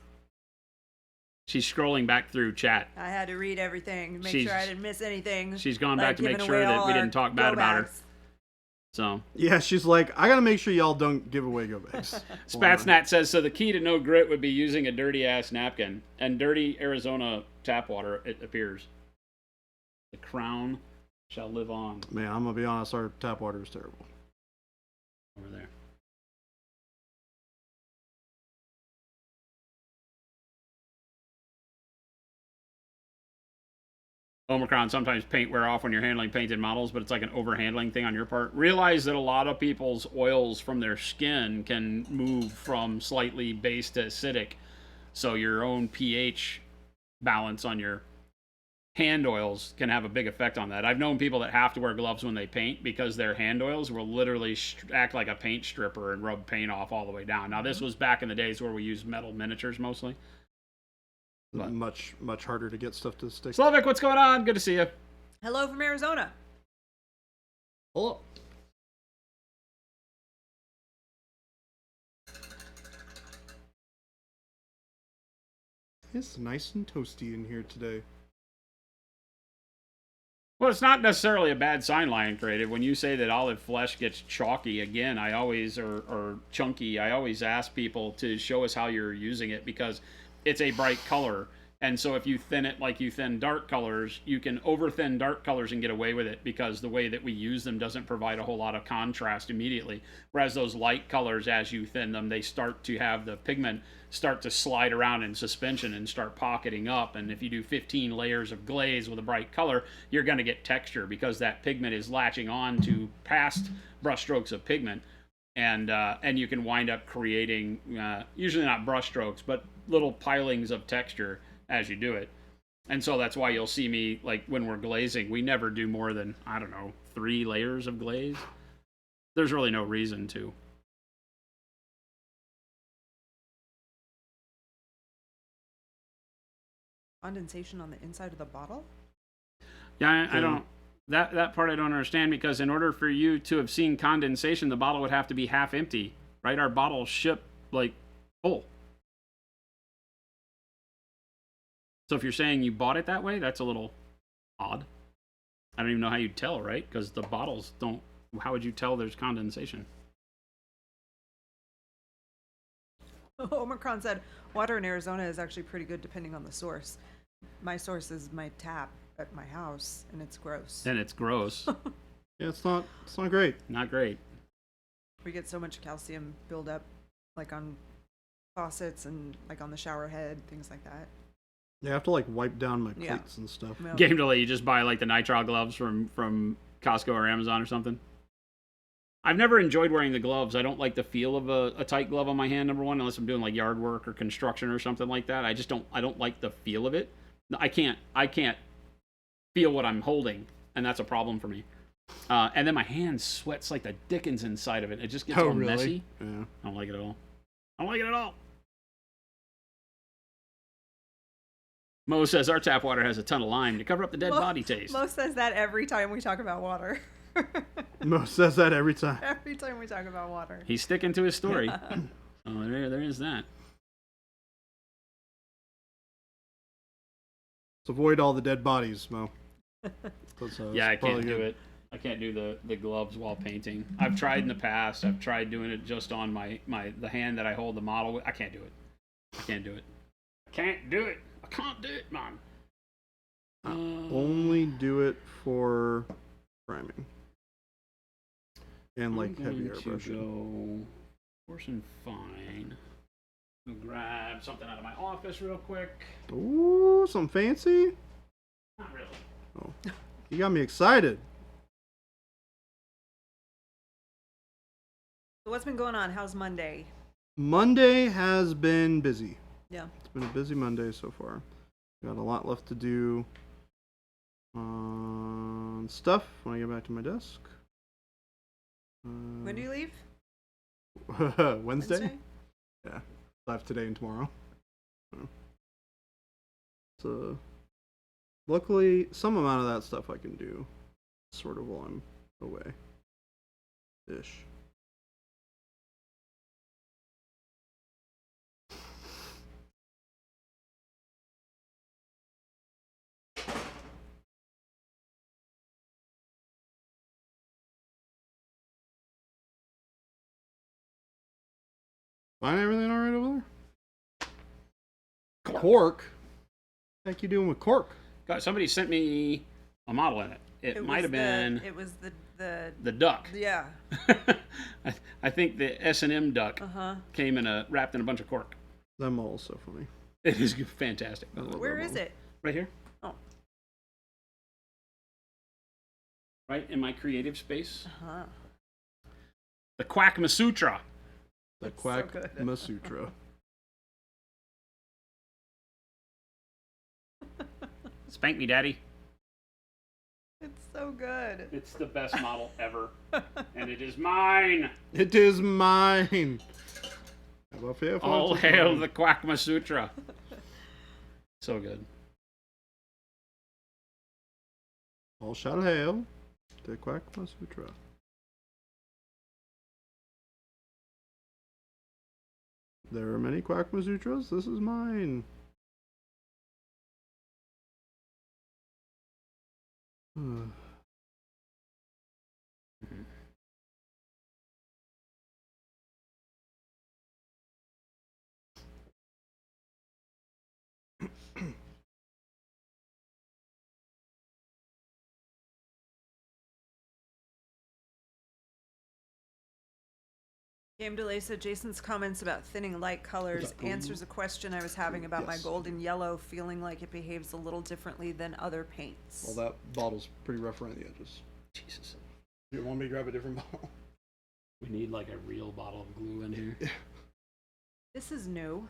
She's scrolling back through chat. I had to read everything, make She's- sure I didn't miss anything. She's gone like back to make giving sure away that all we our didn't talk bad go about her. bags. So Yeah, she's like, I gotta make sure y'all don't give away go bags. Spatsnat says, so the key to no grit would be using a dirty ass napkin and dirty Arizona tap water, it appears. The crown shall live on Man, I'm gonna be honest, our tap water is terrible. over there. Omicron, sometimes paint wear off when you're handling painted models, but it's like an overhandling thing on your part. Realize that a lot of people's oils from their skin can move from slightly base to acidic. So your own pH balance on your hand oils can have a big effect on that. I've known people that have to wear gloves when they paint because their hand oils will literally act like a paint stripper and rub paint off all the way down. Now, this was back in the days where we used metal miniatures mostly. But- Much harder to get stuff to stick. Slavic, what's going on? Good to see you. Hello from Arizona. Hello. It's nice and toasty in here today. Well, it's not necessarily a bad sign, Lion Creative. When you say that olive flesh gets chalky, again, I always, or chunky, I always ask people to show us how you're using it because it's a bright color. And so if you thin it like you thin dark colors, you can over thin dark colors and get away with it because the way that we use them doesn't provide a whole lot of contrast immediately. Whereas those light colors, as you thin them, they start to have the pigment start to slide around in suspension and start pocketing up. And if you do 15 layers of glaze with a bright color, you're going to get texture because that pigment is latching on to past brushstrokes of pigment. And you can wind up creating, usually not brushstrokes, but little pilings of texture as you do it. And so that's why you'll see me, like when we're glazing, we never do more than, 3 layers of glaze. There's really no reason to. Condensation on the inside of the bottle? Yeah, I don't, that part I don't understand because in order for you to have seen condensation, the bottle would have to be half empty, right? Our bottles ship like full. So if you're saying you bought it that way, that's a little odd. I don't even know how you'd tell, right? Because the bottles don't, how would you tell there's condensation? Omicron said water in Arizona is actually pretty good depending on the source. My source is my tap at my house, and it's gross. Then it's gross. Yeah, it's not great. Not great. We get so much calcium buildup, like on faucets and like on the shower head, things like that. Yeah, I have to like wipe down my Yeah. plates and stuff. Yeah. Game delay, you just buy like the nitrile gloves from Costco or Amazon or something. I've never enjoyed wearing the gloves. I don't like the feel of a tight glove on my hand, number one, unless I'm doing like yard work or construction or something like that. I don't like the feel of it. I can't feel what I'm holding, and that's a problem for me. And then my hand sweats like the dickens inside of it. It just gets all messy. Yeah. I don't like it at all. I don't like it at all. Mo says our tap water has a ton of lime to cover up the dead body taste. Mo says that every time we talk about water. Mo says that every time. Every time we talk about water. He's sticking to his story. Oh, there is that. Let's avoid all the dead bodies, Mo. Yeah, I can't do it. I can't do the gloves while painting. I've tried in the past. I've tried doing it just on the hand that I hold the model with. I can't do it. I can't do it. I can't do it. I can't do it, man. Only do it for priming. And like heavy airbrushing. Go coarse and fine. Go grab something out of my office real quick. Ooh, some fancy? Not really. Oh, you got me excited. So what's been going on? How's Monday? Monday has been busy. Yeah. It's been a busy Monday so far. Got a lot left to do. Stuff when I get back to my desk. When do you leave? Wednesday? Yeah. Left today and tomorrow. So, luckily, some amount of that stuff I can do sort of while I'm away. Ish. Find everything all right over there? Cork? What the heck you doing with cork? God, somebody sent me a model in it. It might have been It was the duck. Yeah. I think the S&M duck came wrapped in a bunch of cork. That model's so funny. It is fantastic. Where is it? Right here. Oh. Right in my creative space. Uh-huh. The Quack Masutra. The That's Quack so good. Masutra. Spank me, daddy. It's so good. It's the best model ever. And it is mine. It is mine. How about you? All hail the Quack Masutra. So good. All shall hail the Quack Masutra. There are many Quack Masutras. This is mine. Game Delay said Jason's comments about thinning light colors answers a question I was having about my golden yellow feeling like it behaves a little differently than other paints. Well, that bottle's pretty rough around the edges. Jesus. Do you want me to grab a different bottle? We need like a real bottle of glue in here. This is new.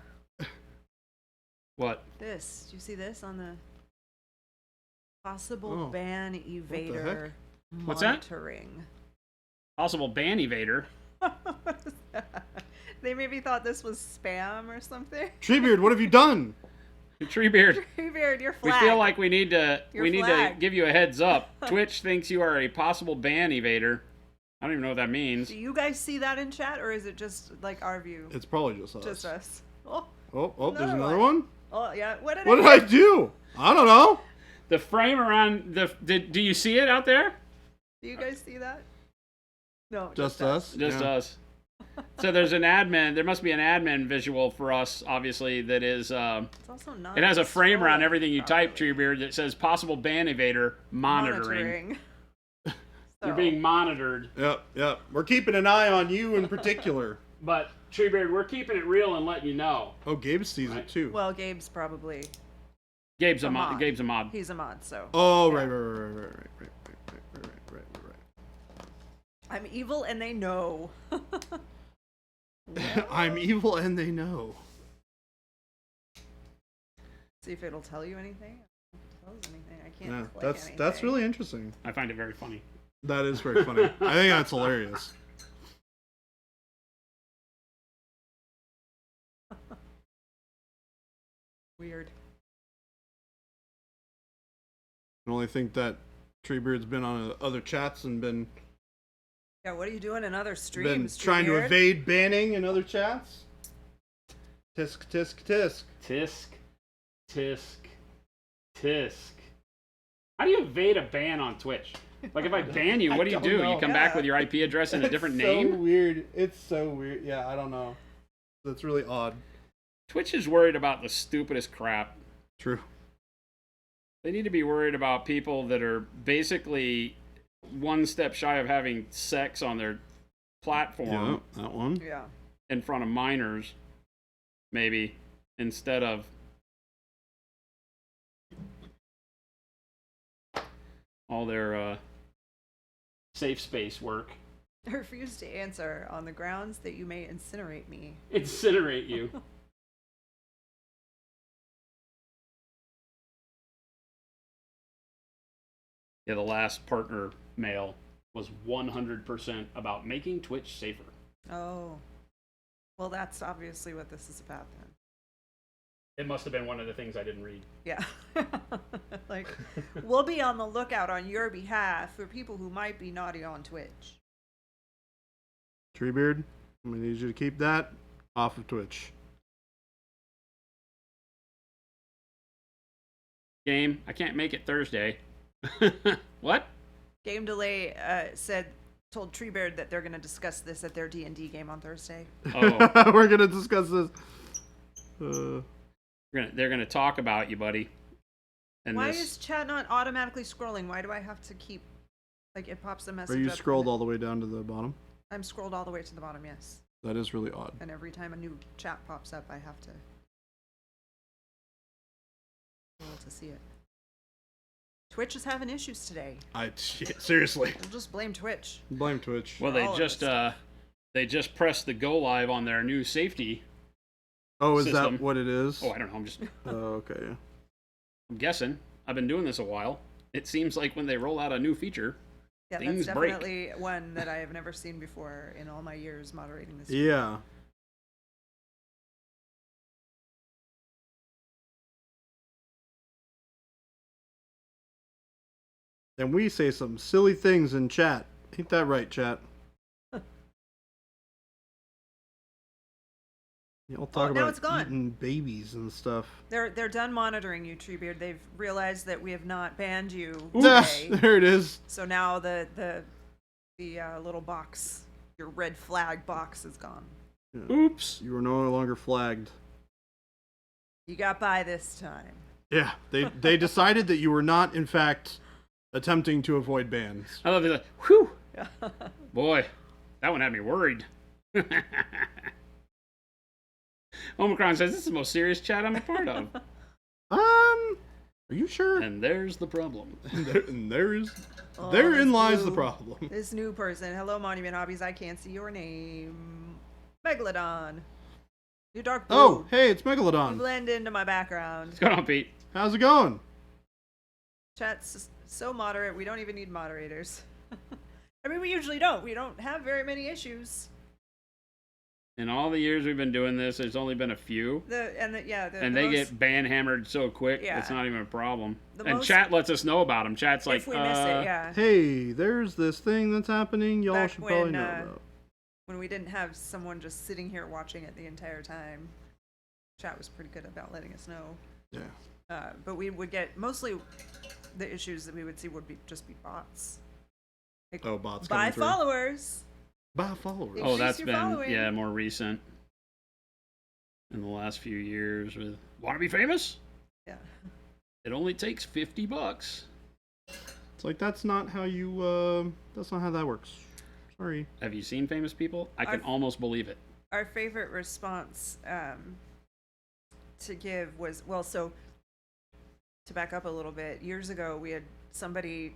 What? This. Do you see this on the possible Oh. ban evader What's that? monitoring? Possible ban evader. They maybe thought this was spam or something. Treebeard, what have you done? Treebeard. Treebeard, you're We flagged. feel like we need to flagged. give you a heads up. Twitch thinks you are a possible ban evader. I don't even know what that means. Do you guys see that in chat, or is it just like our view? It's probably just us. Just us. Oh, Oh, there's Another another one. oh yeah. What did What did I do? I don't know. The frame around do you see it out there? Do you guys see that? No, Just us. Just Yeah. us. So there's an admin. There must be an admin visual for us, obviously, that is. It's also not. It has a frame around scrolling everything you type, properly. Treebeard, that says possible ban evader monitoring. You're So, being monitored. Yep. We're keeping an eye on you in particular. But Treebeard, we're keeping it real and letting you know. Oh, Gabe sees Right. it too. Well, Gabe's probably. Gabe's a a mod. mod. Gabe's a mod. He's a mod, so. Oh, yeah. right. I'm evil and they know. I'm evil and they know. See if it'll tell you anything. It tells anything. I can't. Yeah, click that's anything. really interesting. I find it very funny. That is very funny. I think that's hilarious. Weird. I only think that Treebeard's been on other chats and been Yeah, what are you doing in other streams? trying to Treebeard? evade banning in other chats. Tisk. Tisk, tisk, tisk. How do you evade a ban on Twitch? Like, if I ban you, what do you I do? don't know. You come back with your IP address and a different name? So weird. It's so weird. Yeah, I don't know. That's really odd. Twitch is worried about the stupidest crap. True. They need to be worried about people that are basically one step shy of having sex on their platform Yeah, that one. Yeah. in front of minors, maybe, instead of all their safe space work. I refuse to answer on the grounds that you may incinerate me. Incinerate you. Yeah, the last partner mail was 100% about making Twitch safer. Oh. Well, that's obviously what this is about then. It must have been one of the things I didn't read. Yeah. Like, we'll be on the lookout on your behalf for people who might be naughty on Twitch. Treebeard, I'm gonna need you to keep that off of Twitch. Game, I can't make it Thursday. What? Game Delay told Treebeard that they're going to discuss this at their D&D game on Thursday. Oh, We're gonna discuss this. they're gonna talk about you, buddy. And Why this, is chat not automatically scrolling? Why do I have to keep, like, it pops a message Are you up scrolled and all the way down to the bottom? I'm scrolled all the way to the bottom, yes. That is really odd. And every time a new chat pops up, I have to roll to see it. Twitch is having issues today. Seriously. We'll just blame Twitch. Blame Twitch. well, all of they just pressed the go live on their new safety. Oh, is system. that what it is? Oh, I don't know. I'm just Oh, okay. I'm guessing. I've been doing this a while. It seems like when they roll out a new feature, Yeah, things that's break. definitely one that I have never seen before in all my years moderating this. Yeah. And we say some silly things in chat. Ain't that right, chat? Y'all talk now about it's gone. eating babies and stuff. They're done monitoring you, Treebeard. They've realized that we have not banned you Ah, today. there it is. So now the little box, your red flag box, is gone. oops. You are no longer flagged. You got by this time. Yeah, they decided that you were not, in fact, attempting to avoid bans. I love it. Like, whew. Boy, that one had me worried. Omicron says this is the most serious chat I'm a part of. Are you sure? And there's the problem. Oh, Therein this lies the blue- problem. This new person. Hello, Monument Hobbies. I can't see your name. Megalodon. You dark blue. Oh, hey, it's You Megalodon. blend into my background. What's going on, Pete? How's it going? Chat's so moderate, we don't even need moderators. I mean, we usually don't. We don't have very many issues. In all the years we've been doing this, there's only been a few. And And they get ban hammered so quick, Yeah. it's not even a problem. The And most- chat lets us know about them. Chat's like, if we miss it, yeah. Hey, there's this thing that's happening. Y'all Back should probably when, know about. When we didn't have someone just sitting here watching it the entire time, chat was pretty good about letting us know. Yeah. But we would get mostly the issues that we would see would be just be bots. Like, Oh, bots buy coming through. followers. Buy followers. oh, Increase that's your been, following. yeah, more recent. In the last few years with, want to be famous? Yeah. It only takes $50. It's like that's not how that works. Sorry. Have you seen famous people? I can I've- almost believe it. Our favorite response to give was, well, so to back up a little bit, years ago we had somebody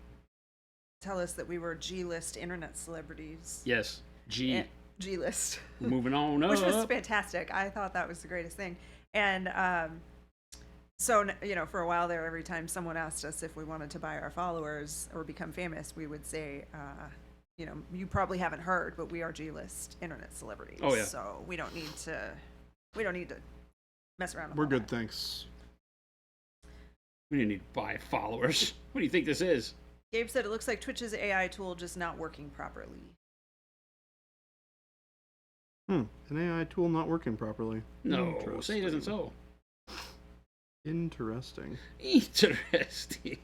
tell us that we were G-list internet celebrities. Yes. G. G-list. Moving on up. Which was fantastic. I thought that was the greatest thing. And so, for a while there, every time someone asked us if we wanted to buy our followers or become famous, we would say, you probably haven't heard, but we are G-list internet celebrities. Oh, yeah. So we don't need to mess around with We're all good, that. thanks. We didn't need to buy followers. What do you think this is? Gabe said it looks like Twitch's AI tool just not working properly. An AI tool not working properly. No, say it isn't so. Interesting. Interesting.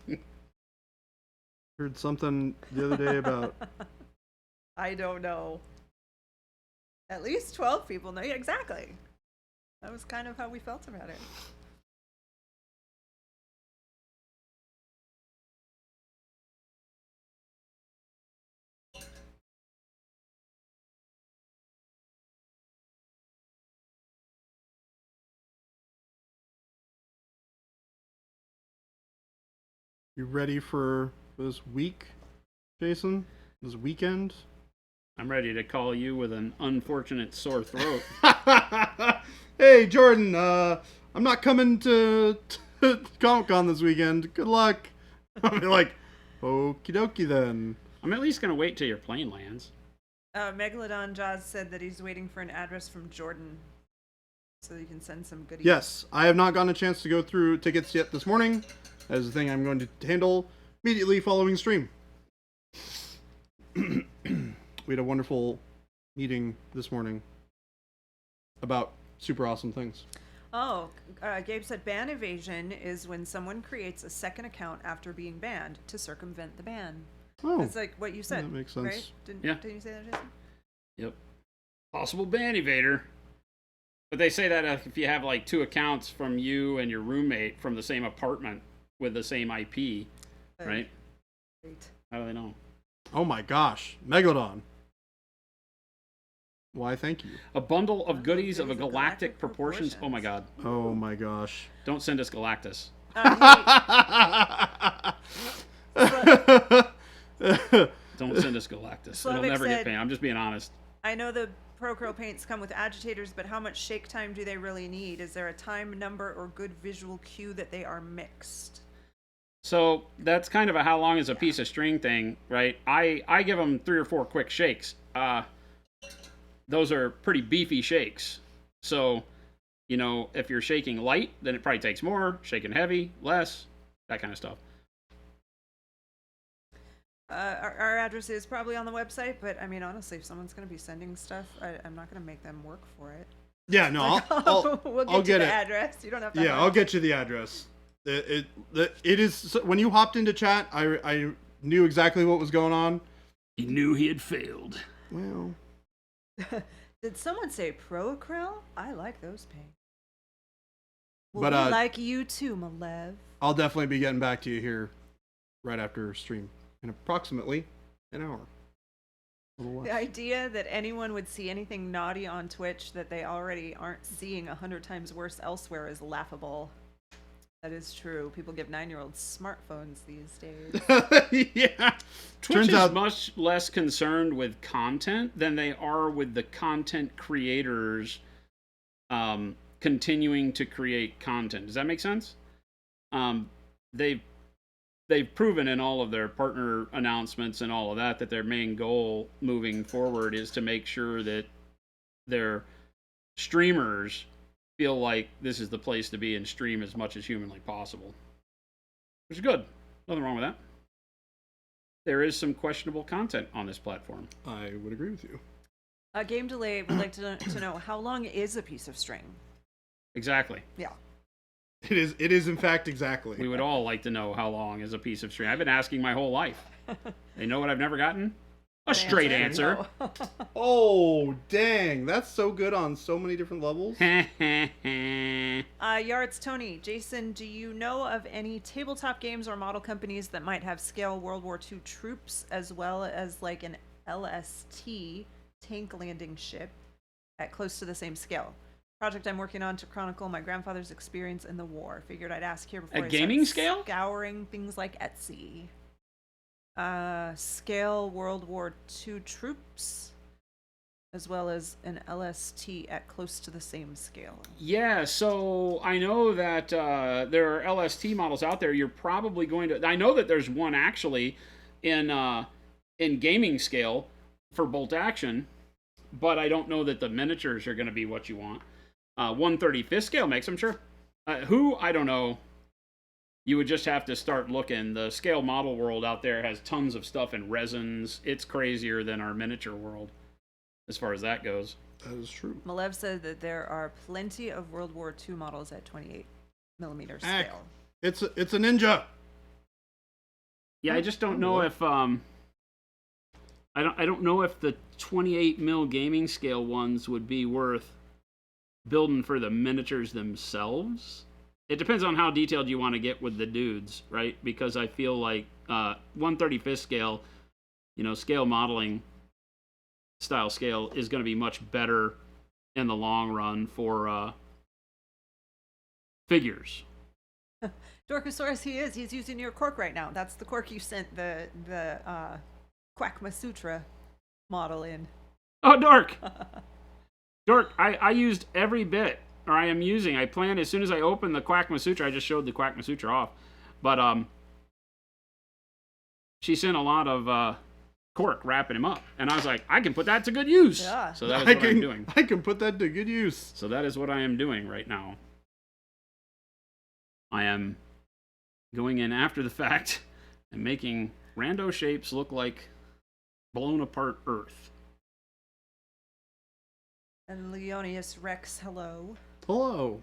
Heard something the other day about I don't know. At least 12 people know. Yeah, exactly. That was kind of how we felt about it. you ready for this week, Jason? This weekend? I'm ready to call you with an unfortunate sore throat. Hey, Jordan, I'm not coming to Comic-Con this weekend. Good luck. I'll be like, okie dokie then. I'm at least going to wait till your plane lands. Megalodon Jaws said that he's waiting for an address from Jordan so you can send some goodies. Yes, I have not gotten a chance to go through tickets yet this morning. That is the thing I'm going to handle immediately following stream. We had a wonderful meeting this morning about super awesome things. Oh, Gabe said ban evasion is when someone creates a second account after being banned to circumvent the ban. Oh, That's like what you said. that makes sense. Right? Didn't you say that, Jason? Yep. Possible ban evader. But they say that if you have like 2 accounts from you and your roommate from the same apartment with the same IP, right? Great. How do they know? Oh my gosh, Megalodon. Why, thank you. A bundle of goodies of a galactic proportions. Oh my god. Oh my gosh. Don't send us Galactus. Don't send us Galactus. It'll Slavic never get said- paid. I'm just being honest. I know the Procro paints come with agitators, but how much shake time do they really need? Is there a time number or good visual cue that they are mixed? So that's kind of a how long is a piece of string thing, right? I give them 3 or 4 quick shakes. Those are pretty beefy shakes. So, you know, if you're shaking light, then it probably takes more. Shaking heavy, less, that kind of stuff. Our address is probably on the website, but I mean, honestly, if someone's going to be sending stuff, I'm not going to make them work for it. Yeah, no, I'll we'll get I'll you get the it. address. You don't have to. Yeah, I'll get you the address. It is when you hopped into chat, I knew exactly what was going on. He knew he had failed. Well, Did someone say pro acryl? I like those paints. Well, But, we like you too, Malev. I'll definitely be getting back to you here right after stream in approximately an hour. A little The less. idea that anyone would see anything naughty on Twitch that they already aren't seeing 100 times worse elsewhere is laughable. That is true. People give 9-year-olds smartphones these days. Yeah. Twitch Turns is out much less concerned with content than they are with the content creators continuing to create content. Does that make sense? They've proven in all of their partner announcements and all of that their main goal moving forward is to make sure that their streamers feel like this is the place to be and stream as much as humanly possible. Which is good. Nothing wrong with that. There is some questionable content on this platform. I would agree with you. Game Delay would like to know how long is a piece of string? Exactly. Yeah. It is in fact exactly. We would all like to know how long is a piece of string. I've been asking my whole life. They know what I've never gotten? A straight answer. No. Oh, dang. That's so good on so many different levels. Yards Tony, Jason, do you know of any tabletop games or model companies that might have scale World War II troops as well as like an LST tank landing ship at close to the same scale? Project I'm working on to chronicle my grandfather's experience in the war. Figured I'd ask here before At I gaming start scale? scouring things like Etsy. Scale World War II troops, as well as an LST at close to the same scale. Yeah, so I know that there are LST models out there. You're probably going to... I know that there's one actually in gaming scale for bolt action, but I don't know that the miniatures are going to be what you want. 1/35th scale makes them, sure. Who? I don't know. You would just have to start looking. The scale model world out there has tons of stuff in resins. It's crazier than our miniature world as far as that goes. That is true. Malev said that there are plenty of World War II models at 28mm Heck. scale. It's a ninja. Yeah, I just don't know if I don't know if the 28 mil gaming scale ones would be worth building for the miniatures themselves. It depends on how detailed you want to get with the dudes, right? Because I feel like 1/35th scale, scale modeling style scale is going to be much better in the long run for figures. Dorkosaurus, he's using your cork right now. That's the cork you sent the Quackma Sutra model in. Oh, Dork! Dork, I used every bit, or I am using. I planned as soon as I opened the Quackma Sutra, I just showed the Quackma Sutra off. But she sent a lot of cork wrapping him up. And I was like, I can put that to good use. Yeah. So that is what I'm doing. I can put that to good use. So that is what I am doing right now. I am going in after the fact and making rando shapes look like blown apart Earth. And Leonius Rex, hello. Hello.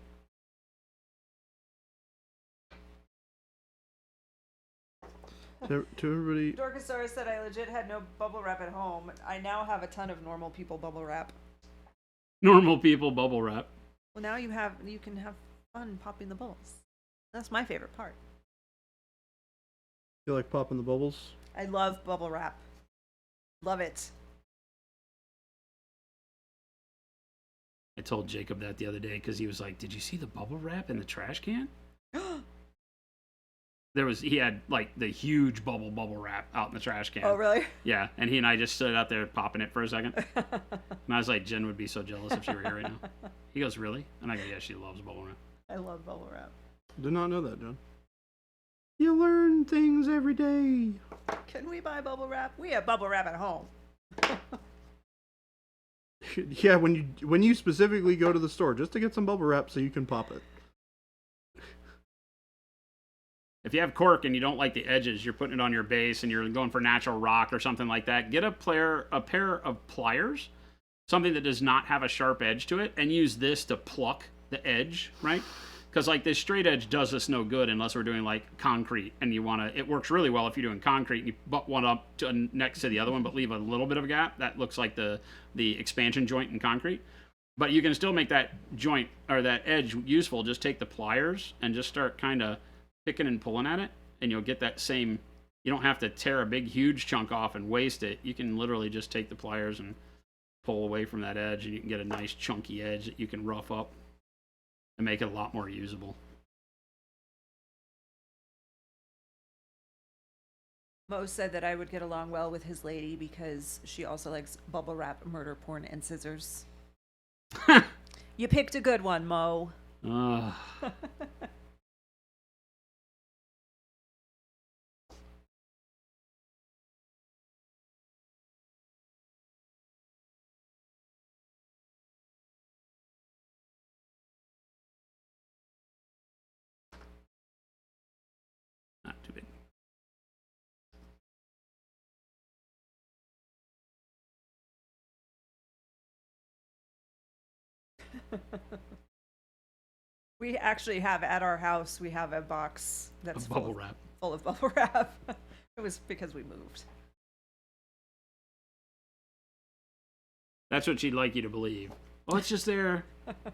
To everybody. Dorkosaurus said I legit had no bubble wrap at home. I now have a ton of normal people bubble wrap. Normal people bubble wrap. Well, now you can have fun popping the bubbles. That's my favorite part. You like popping the bubbles? I love bubble wrap. Love it. I told Jacob that the other day because he was like, "Did you see the bubble wrap in the trash can?" He had like the huge bubble wrap out in the trash can. Oh, really? Yeah, and he and I just stood out there popping it for a second. And I was like, Jen would be so jealous if she were here right now. He goes, "Really?" And I go, "Yeah, she loves bubble wrap." I love bubble wrap. Did not know that, John. You learn things every day. Can we buy bubble wrap? We have bubble wrap at home. Yeah, when you specifically go to the store just to get some bubble wrap so you can pop it. If you have cork and you don't like the edges, you're putting it on your base and you're going for natural rock or something like that, get a pair of pliers, something that does not have a sharp edge to it, and use this to pluck the edge, right? Because like this straight edge does us no good unless we're doing like concrete, and it works really well if you're doing concrete and you butt one up next to the other one, but leave a little bit of a gap. That looks like the expansion joint in concrete. But you can still make that joint or that edge useful. Just take the pliers and just start kind of picking and pulling at it, and you'll get that same. You don't have to tear a big huge chunk off and waste it. You can literally just take the pliers and pull away from that edge, and you can get a nice chunky edge that you can rough up and make it a lot more usable. Mo said that I would get along well with his lady because she also likes bubble wrap, murder porn, and scissors. You picked a good one, Mo. Not too big. We actually have at our house, we have a box that's Bubble wrap. full of bubble wrap. It was because we moved. That's what she'd like you to believe. Oh, it's just there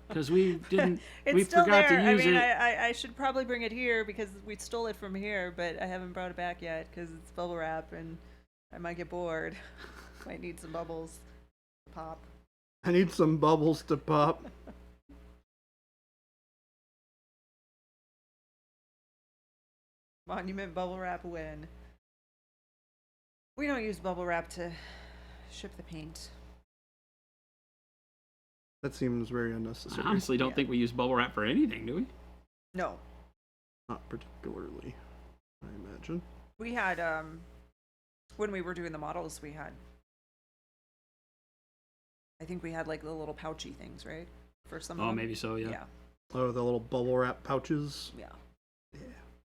because we didn't. It's we still forgot there. to use I mean, it. I should probably bring it here because we stole it from here, but I haven't brought it back yet because it's bubble wrap and I might get bored. Might need some bubbles to pop. I need some bubbles to pop. Monument bubble wrap win. We don't use bubble wrap to ship the paint. That seems very I unnecessary. honestly don't think we use bubble wrap for anything, do we? No. Not particularly, I imagine. We had, when we were doing the models, we had, I think we had like the little pouchy things, right? For some of Oh, them. maybe so. Yeah. Yeah. Oh, the little bubble wrap pouches. Yeah. Yeah.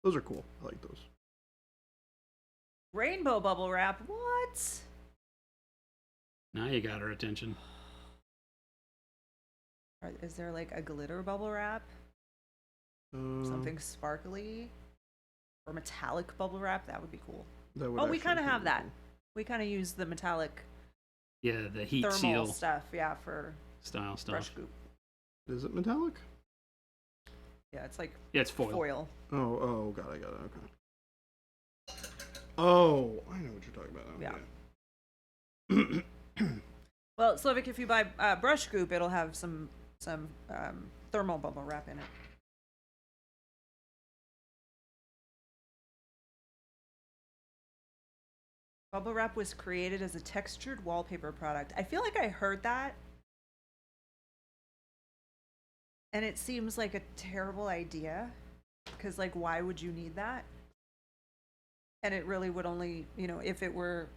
Those are cool. I like those. Rainbow bubble wrap. What? Now you got her attention. Is there like a glitter bubble wrap? Something sparkly? Or metallic bubble wrap? That would be cool. That would Oh, we actually kind of be have really that. cool. We kind of use the metallic Yeah, the heat thermal seal stuff, yeah, for style stuff. brush goop. Is it metallic? Yeah, it's like Yeah, it's foil. foil. Oh, got it, okay. Oh, I know what you're talking about. Yeah. Well, Slovak, if you buy brush goop, it'll have some thermal bubble wrap in it. Bubble wrap was created as a textured wallpaper product. I feel like I heard that. And it seems like a terrible idea. Because, like, why would you need that? And it really would only, if it were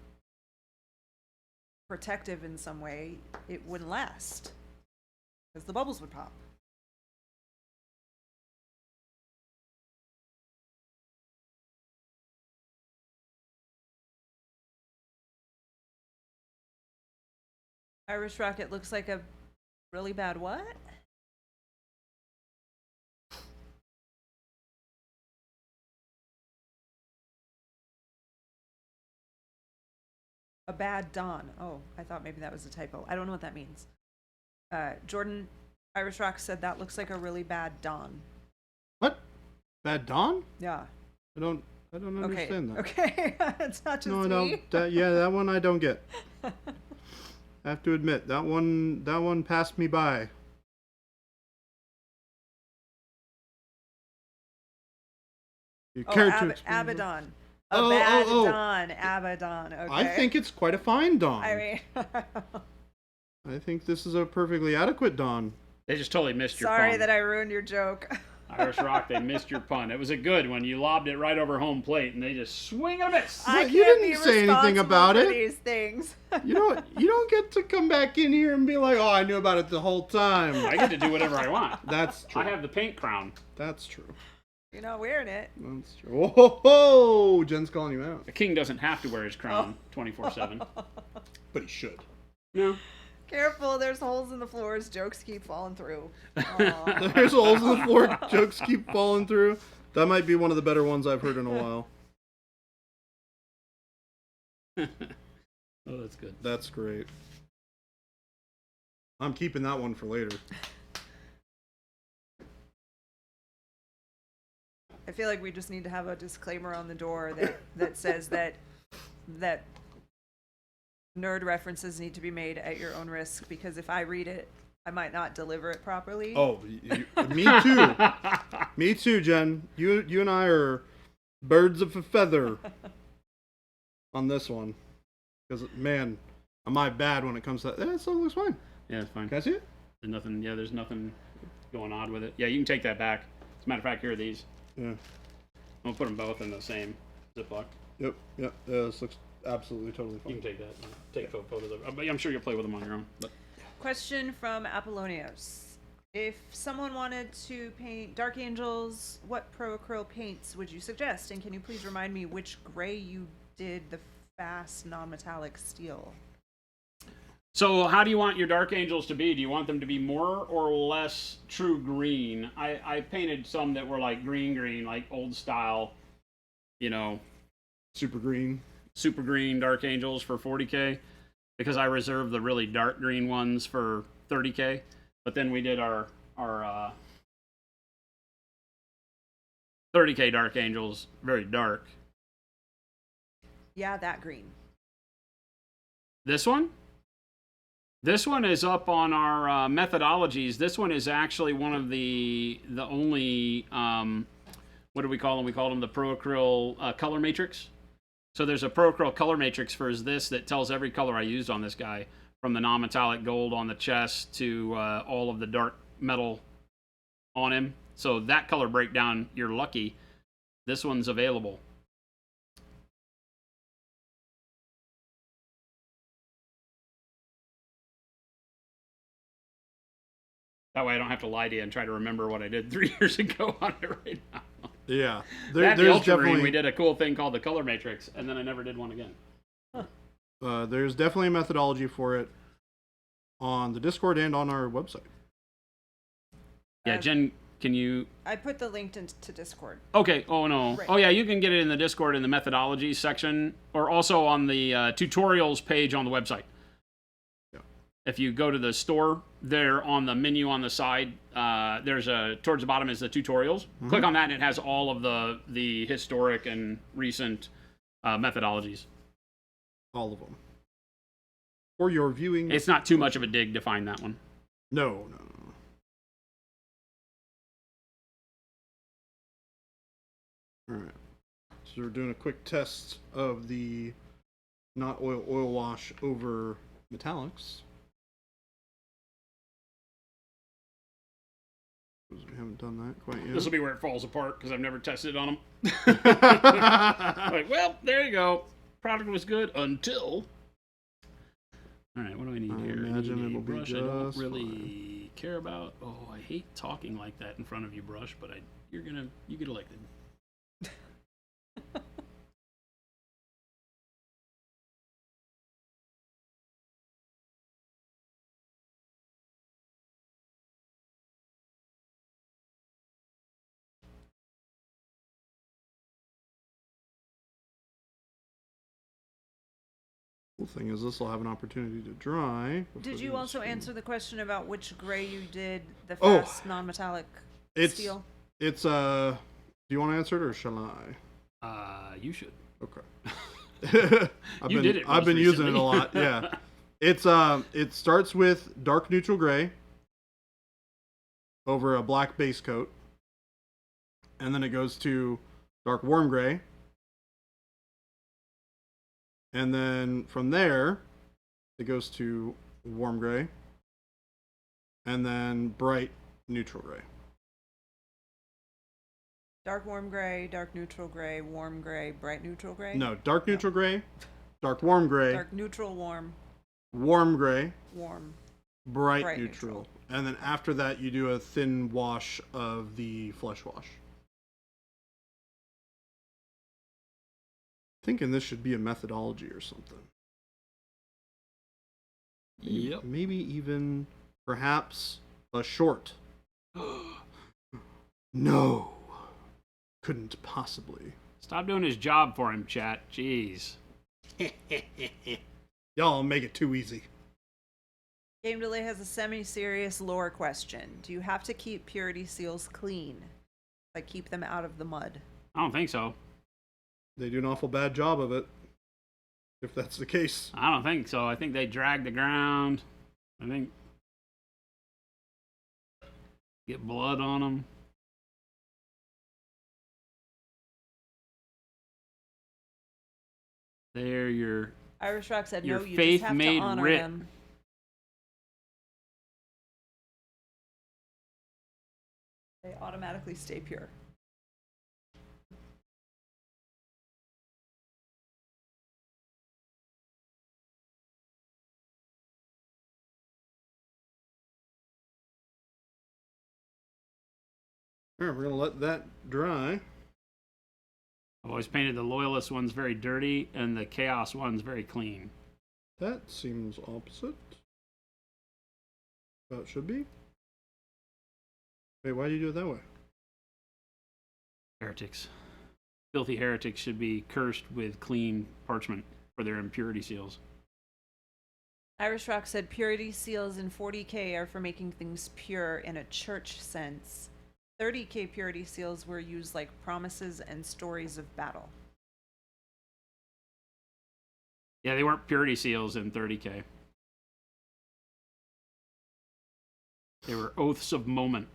protective in some way, it wouldn't last. Because the bubbles would pop. Irish Rocket looks like a really bad what? A bad dawn. Oh, I thought maybe that was a typo. I don't know what that means. Jordan Irish Rock said that looks like a really bad dawn. What? Bad Dawn? Yeah. I don't understand that. Okay. It's not just No, I me. don't. That one I don't get. I have to admit that one passed me by. You care to explain that? Abaddon. Oh, Bad oh. dawn. Abaddon. Okay. I think it's quite a fine dawn. I mean, I think this is a perfectly adequate dawn. They just totally missed your sorry pun. that I ruined your joke. Irish Rock, they missed your pun. It was a good one. You lobbed it right over home plate, and they just swing and a miss. I You can't didn't be say anything responsible about for it. these things. You don't get to come back in here and be like, oh, I knew about it the whole time. I get to do whatever I want. That's true. I have the paint crown. That's true. You're not wearing it. That's true. Oh, ho, ho. Jen's calling you out. The king doesn't have to wear his crown 24/7. But he should. No. Careful, there's holes in the floors. Jokes keep falling through. Aw. There's holes in the floor. Jokes keep falling through. That might be one of the better ones I've heard in a while. Oh, that's good. That's great. I'm keeping that one for later. I feel like we just need to have a disclaimer on the door that says that nerd references need to be made at your own risk, because if I read it, I might not deliver it properly. Oh, me too. Me too, Jen. You and I are birds of a feather on this one. Because, man, am I bad when it comes to that. That still looks fine. Yeah, it's fine. Can I see it? There's nothing going on with it. Yeah, you can take that back. As a matter of fact, here are these. Yeah. We'll put them both in the same Ziploc. Yep. This looks absolutely totally You fine. can take that. Take photos of it. I'm sure you'll play with them on your own. But Question from Apollonios. If someone wanted to paint Dark Angels, what Pro Acryl paints would you suggest? And can you please remind me which gray you did the fast non-metallic steel? So how do you want your Dark Angels to be? Do you want them to be more or less true green? I painted some that were like green, like old style, Super green. super green Dark Angels for 40K, because I reserved the really dark green ones for 30K. But then we did our 30K Dark Angels very dark. Yeah, that green. This one? This one is up on our methodologies. This one is actually one of the only, what do we call them? We call them the Pro Acryl color matrix. So there's a Pro Acryl color matrix for this that tells every color I used on this guy, from the non-metallic gold on the chest to all of the dark metal on him. So that color breakdown, you're lucky. This one's available. That way I don't have to lie to you and try to remember what I did 3 years ago on it right now. Yeah. That There's Ultramarine, definitely we did a cool thing called the color matrix, and then I never did one again. there's definitely a methodology for it on the Discord and on our website. Yeah, Jen Can you? I put the link into Discord. Okay. Oh no. Right. Oh yeah, you can get it in the Discord in the methodology section, or also on the tutorials page on the website. Yeah. If you go to the store, there on the menu on the side, there's towards the bottom is the tutorials. Click on that, and it has all of the historic and recent methodologies. All of them. For your viewing. It's not too much of a dig to find that one. No. All right. So we're doing a quick test of the not oil wash over metallics. We haven't done that quite yet. This will be where it falls apart because I've never tested it on them. Like, well, there you go. Product was good until. All right, what do I need here? I imagine need a it'll be brush I don't just really care about. Oh, I hate talking like that in front of you, Brush, but you get elected. Cool thing is this will have an opportunity to dry. Did you also answer the question about which gray you did the Oh. fast non-metallic It's steel? it's do you want to answer it or shall I? You should. Okay. You did it I've been most using it recently. a lot. Yeah. It's it starts with dark neutral gray over a black base coat, and then it goes to dark warm gray, and then from there it goes to warm gray, and then bright neutral gray. Dark warm gray, dark neutral gray, warm gray, bright neutral gray? No, dark neutral gray, dark warm gray, Dark neutral, warm, warm gray, warm. bright, Bright neutral. neutral. And then after that, you do a thin wash of the flesh wash. Thinking this should be a methodology or something. Yep. Maybe even, perhaps, a short. No. Couldn't possibly. Stop doing his job for him, chat. Jeez. Y'all make it too easy. Game Delay has a semi-serious lore question. Do you have to keep purity seals clean? Like keep them out of the mud? I don't think so. They do an awful bad job of it. If that's the case. I don't think so. I think they drag the ground. I think get blood on them. There, your Irish Rock said Your no, you faith just have made to honor writ. them. They automatically stay pure. Alright, we're gonna let that dry. I've always painted the loyalist ones very dirty and the chaos ones very clean. That seems opposite. Well, it should be. Wait, why do you do it that way? Heretics. Filthy heretics should be cursed with clean parchment for their impurity seals. Irish Rock said purity seals in 40K are for making things pure in a church sense. 30K purity seals were used like promises and stories of battle. Yeah, they weren't purity seals in 30K. They were oaths of moment.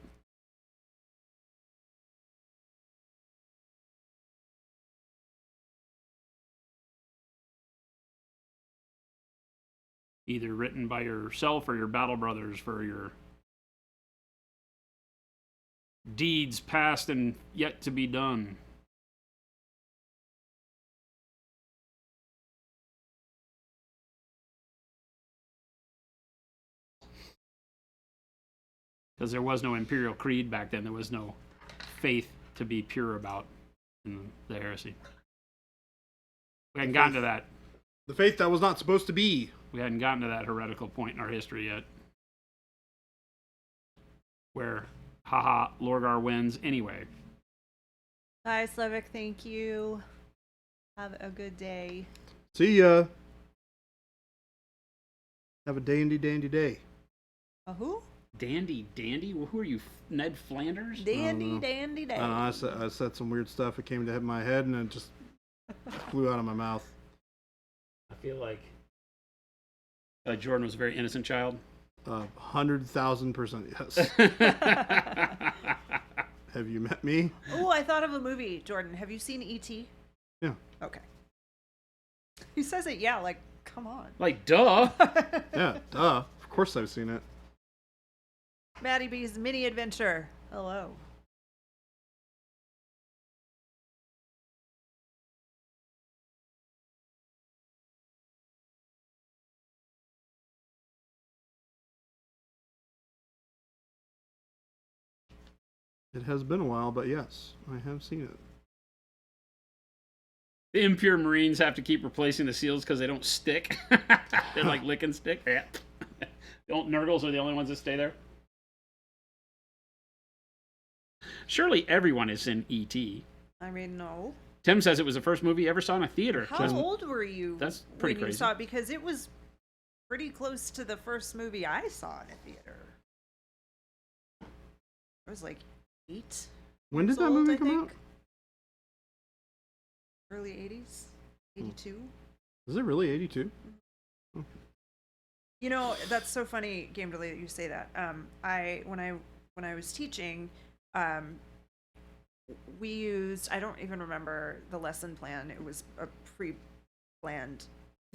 Either written by yourself or your battle brothers for your deeds past and yet to be done. Because there was no imperial creed back then. There was no faith to be pure about in the heresy. We hadn't gotten to that. The faith that was not supposed to be. We hadn't gotten to that heretical point in our history yet. Where Haha, Lorgar wins anyway. Bye, Slevik. Thank you. Have a good day. See ya. Have a dandy day. Who? Dandy? Well, who are you, Ned Flanders? Dandy know. day. I said some weird stuff. It came to hit my head and it just flew out of my mouth. I feel like Jordan was a very innocent child. 100,000% yes. Have you met me? Oh, I thought of a movie, Jordan. Have you seen E.T.? Yeah. Okay. He says it, yeah, like, come on. Like, duh. Yeah, duh. Of course I've seen it. Maddie B's mini adventure. Hello. It has been a while, but yes, I have seen it. The impure Marines have to keep replacing the seals because they don't stick. They're like lick and stick. Yeah. Don't Nurgles are the only ones that stay there. Surely everyone is in E.T. I mean, no. Tim says it was the first movie he ever saw in a theater. How old were you That's pretty when you crazy. saw it? Because it was pretty close to the first movie I saw in a theater. I was like 8. When did years that old, movie I come think. out? Early 80s? 82? Is it really 82? You know, that's so funny, Game Delay, that you say that. When I was teaching, we used, I don't even remember the lesson plan. It was a pre-planned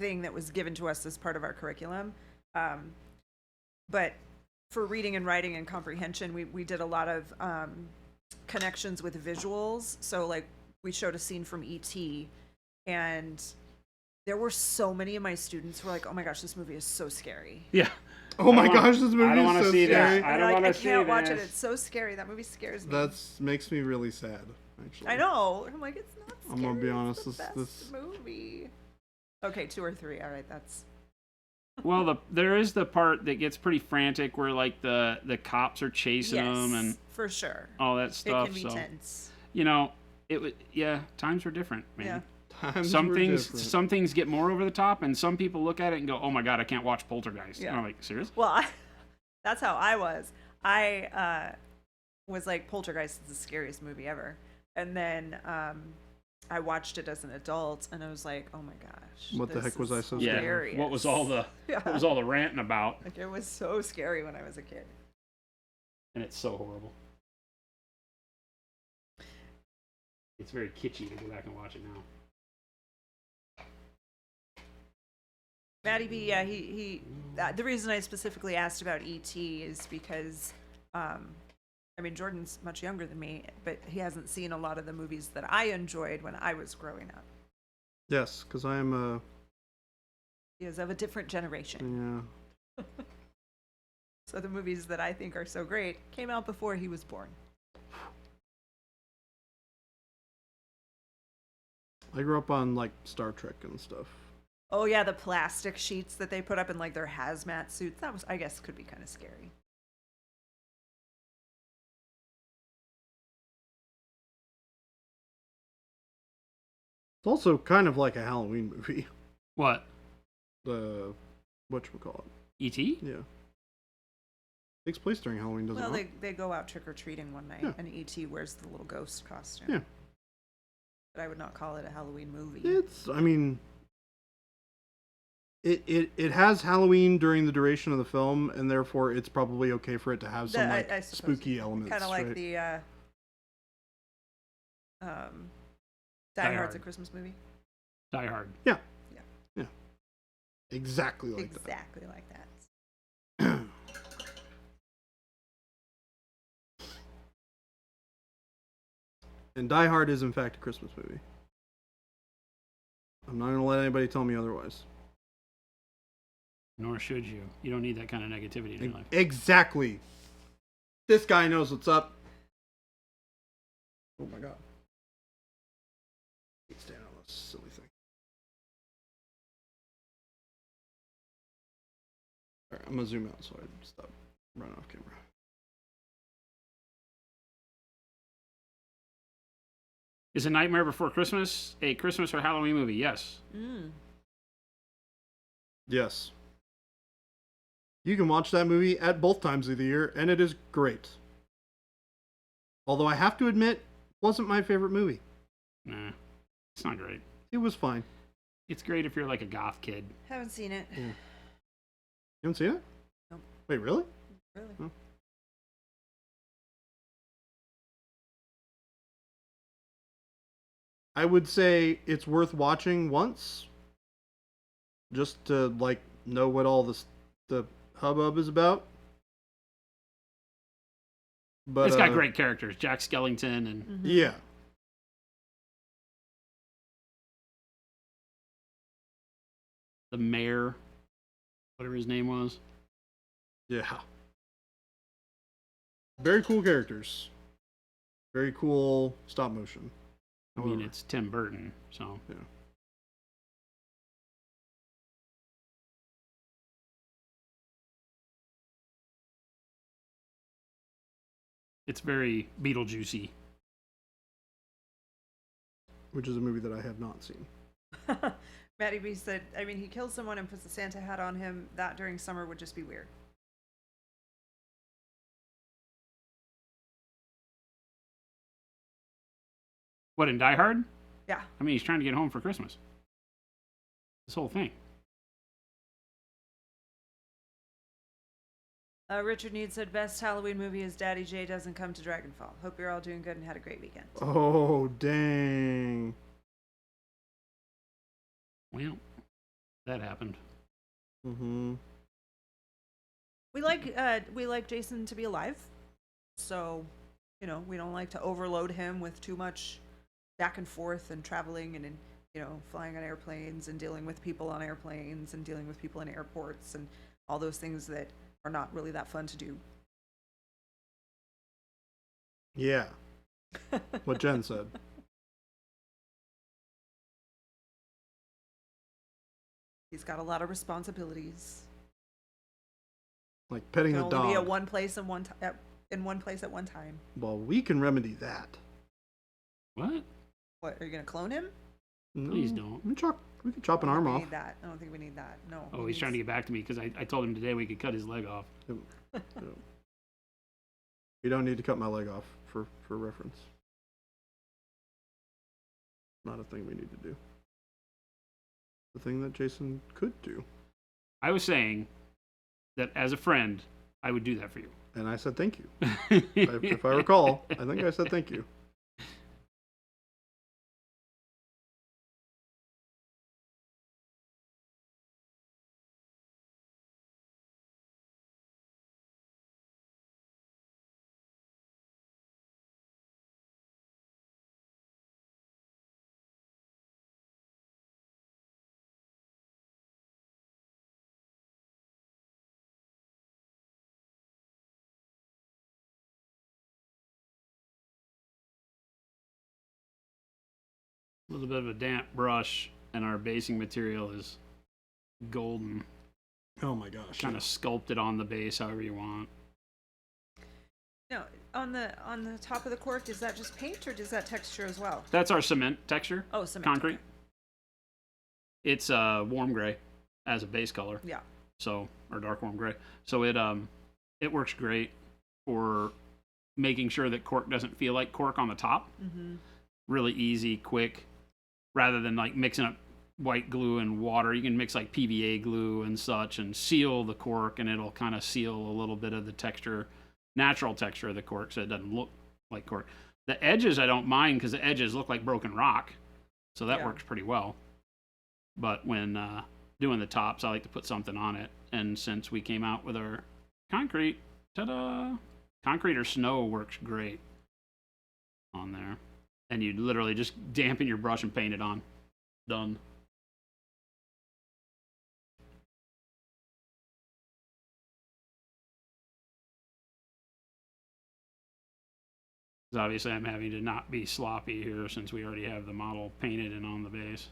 thing that was given to us as part of our curriculum. But for reading and writing and comprehension, we did a lot of connections with visuals. So like we showed a scene from E.T. and there were so many of my students who were like, "Oh my gosh, this movie is so scary." Yeah. Oh my I don't wanna- gosh, this movie I don't is wanna so see scary. that. I And don't like, wanna I see can't watch it. this. It's so scary. That movie scares me. That makes me really sad, actually. I know. I'm like, it's not scary. I'm gonna be honest, It's the best movie. Okay, 2 or 3. All right, that's. Well, there is the part that gets pretty frantic where like the cops are chasing them and for sure. all that It stuff. can be So tense. you know, it was times were different, man. Yeah. Times Some were things different. some things get more over the top, and some people look at it and go, "Oh my god, I can't watch Poltergeist." Yeah. And I'm like, serious? Well, that's how I was. I was like, Poltergeist is the scariest movie ever. And then I watched it as an adult, and I was like, oh my gosh. What the this heck was is I so Yeah. scary? What was all the Yeah. what was all the ranting about? Like, it was so scary when I was a kid. And it's so horrible. It's very kitschy to go back and watch it now. Matty B, yeah, he the reason I specifically asked about E.T. is because, I mean, Jordan's much younger than me, but he hasn't seen a lot of the movies that I enjoyed when I was growing up. Yes, because I am He is of a different generation. yeah. So the movies that I think are so great came out before he was born. I grew up on like Star Trek and stuff. Oh yeah, the plastic sheets that they put up in like their hazmat suits. That was, I guess, could be kind of scary. It's also kind of like a Halloween movie. What? The whatchamacallit. E.T.? Yeah. Takes place during Halloween, doesn't Well, it? they go out trick or treating one night, Yeah. and E.T. wears the little ghost costume. Yeah. But I would not call it a Halloween movie. It's, I mean, it has Halloween during the duration of the film, and therefore it's probably okay for it to have some like I suppose, spooky elements. Kind of like right? the Die Die Hard's Hard. a Christmas movie. Die Hard. Yeah. Exactly like that. Exactly like that. And Die Hard is in fact a Christmas movie. I'm not gonna let anybody tell me otherwise. Nor should you. You don't need that kind of negativity in your life. Exactly. This guy knows what's up. Oh my god. He's standing on this silly thing. Alright, I'm gonna zoom out so I stop running off camera. Is A Nightmare Before Christmas a Christmas or Halloween movie? Yes. Yes. You can watch that movie at both times of the year, and it is great. Although I have to admit, it wasn't my favorite movie. Nah, it's not great. It was fine. It's great if you're like a goth kid. Haven't seen it. You haven't seen it? Nope. Wait, really? Really? Oh. I would say it's worth watching once, just to like know what all the hubbub is about. But It's got great characters, Jack Skellington and Yeah. the mayor, whatever his name was. Yeah. Very cool characters. Very cool stop motion. I mean, it's Tim Burton, so. Yeah. It's very Beetlejuicy. Which is a movie that I have not seen. Matty B said, I mean, he kills someone and puts a Santa hat on him. That during summer would just be weird. What, in Die Hard? Yeah. I mean, he's trying to get home for Christmas. This whole thing. Richard Need said, best Halloween movie is Daddy J Doesn't Come to Dragonfall. Hope you're all doing good and had a great weekend. Oh, dang. Well, that happened. Mm-hmm. We like Jason to be alive. So, you know, we don't like to overload him with too much back and forth and traveling and, you know, flying on airplanes and dealing with people on airplanes and dealing with people in airports and all those things that are not really that fun to do. Yeah. What Jen said. He's got a lot of responsibilities. Like petting Can the only dog. be at one place in one place at one time. Well, we can remedy that. What? What, are you gonna clone him? No, Please don't. We can chop an arm We off. need that. I don't think we need that. No. Oh, he's trying to get back to me because I told him today we could cut his leg off. You don't need to cut my leg off for reference. Not a thing we need to do. The thing that Jason could do. I was saying that as a friend, I would do that for you. And I said thank you. If I recall, I think I said thank you. A little bit of a damp brush, and our basing material is golden. Oh my gosh. Kind of sculpted on the base however you want. No, on the top of the cork, is that just paint or does that texture as well? That's our cement texture. Oh, cement. Concrete. Okay. It's warm gray as a base color. Yeah. So, or dark warm gray. So it works great for making sure that cork doesn't feel like cork on the top. Mm-hmm. Really easy, quick. Rather than like mixing up white glue and water, you can mix like PVA glue and such and seal the cork, and it'll kind of seal a little bit of the texture, natural texture of the cork, so it doesn't look like cork. The edges I don't mind because the edges look like broken rock, so that works pretty well. But when doing the tops, I like to put something on it. And since we came out with our concrete, ta-da! Concrete or snow works great on there. And you literally just dampen your brush and paint it on. Done. 'Cause obviously I'm having to not be sloppy here since we already have the model painted and on the base.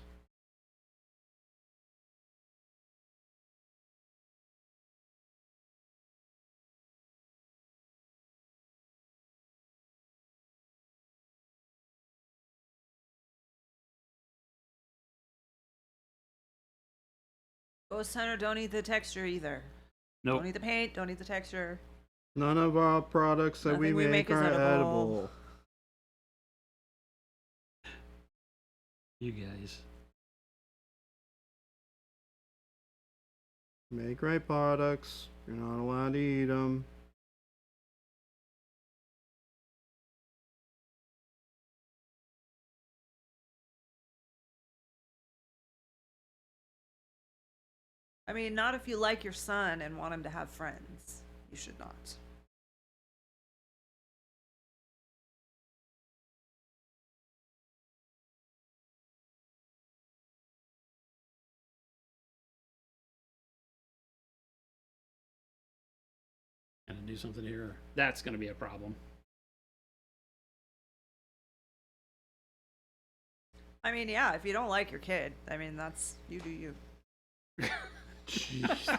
Ghost Hunter, don't eat the texture either. Nope. Don't eat the paint, don't eat the texture. None of our products that Nothing we make is are edible. edible. You guys. Make right products. You're not allowed to eat them. I mean, not if you like your son and want him to have friends. You should not. Gonna do something here. That's gonna be a problem. I mean, yeah, if you don't like your kid, I mean, that's, you do you. Jeez.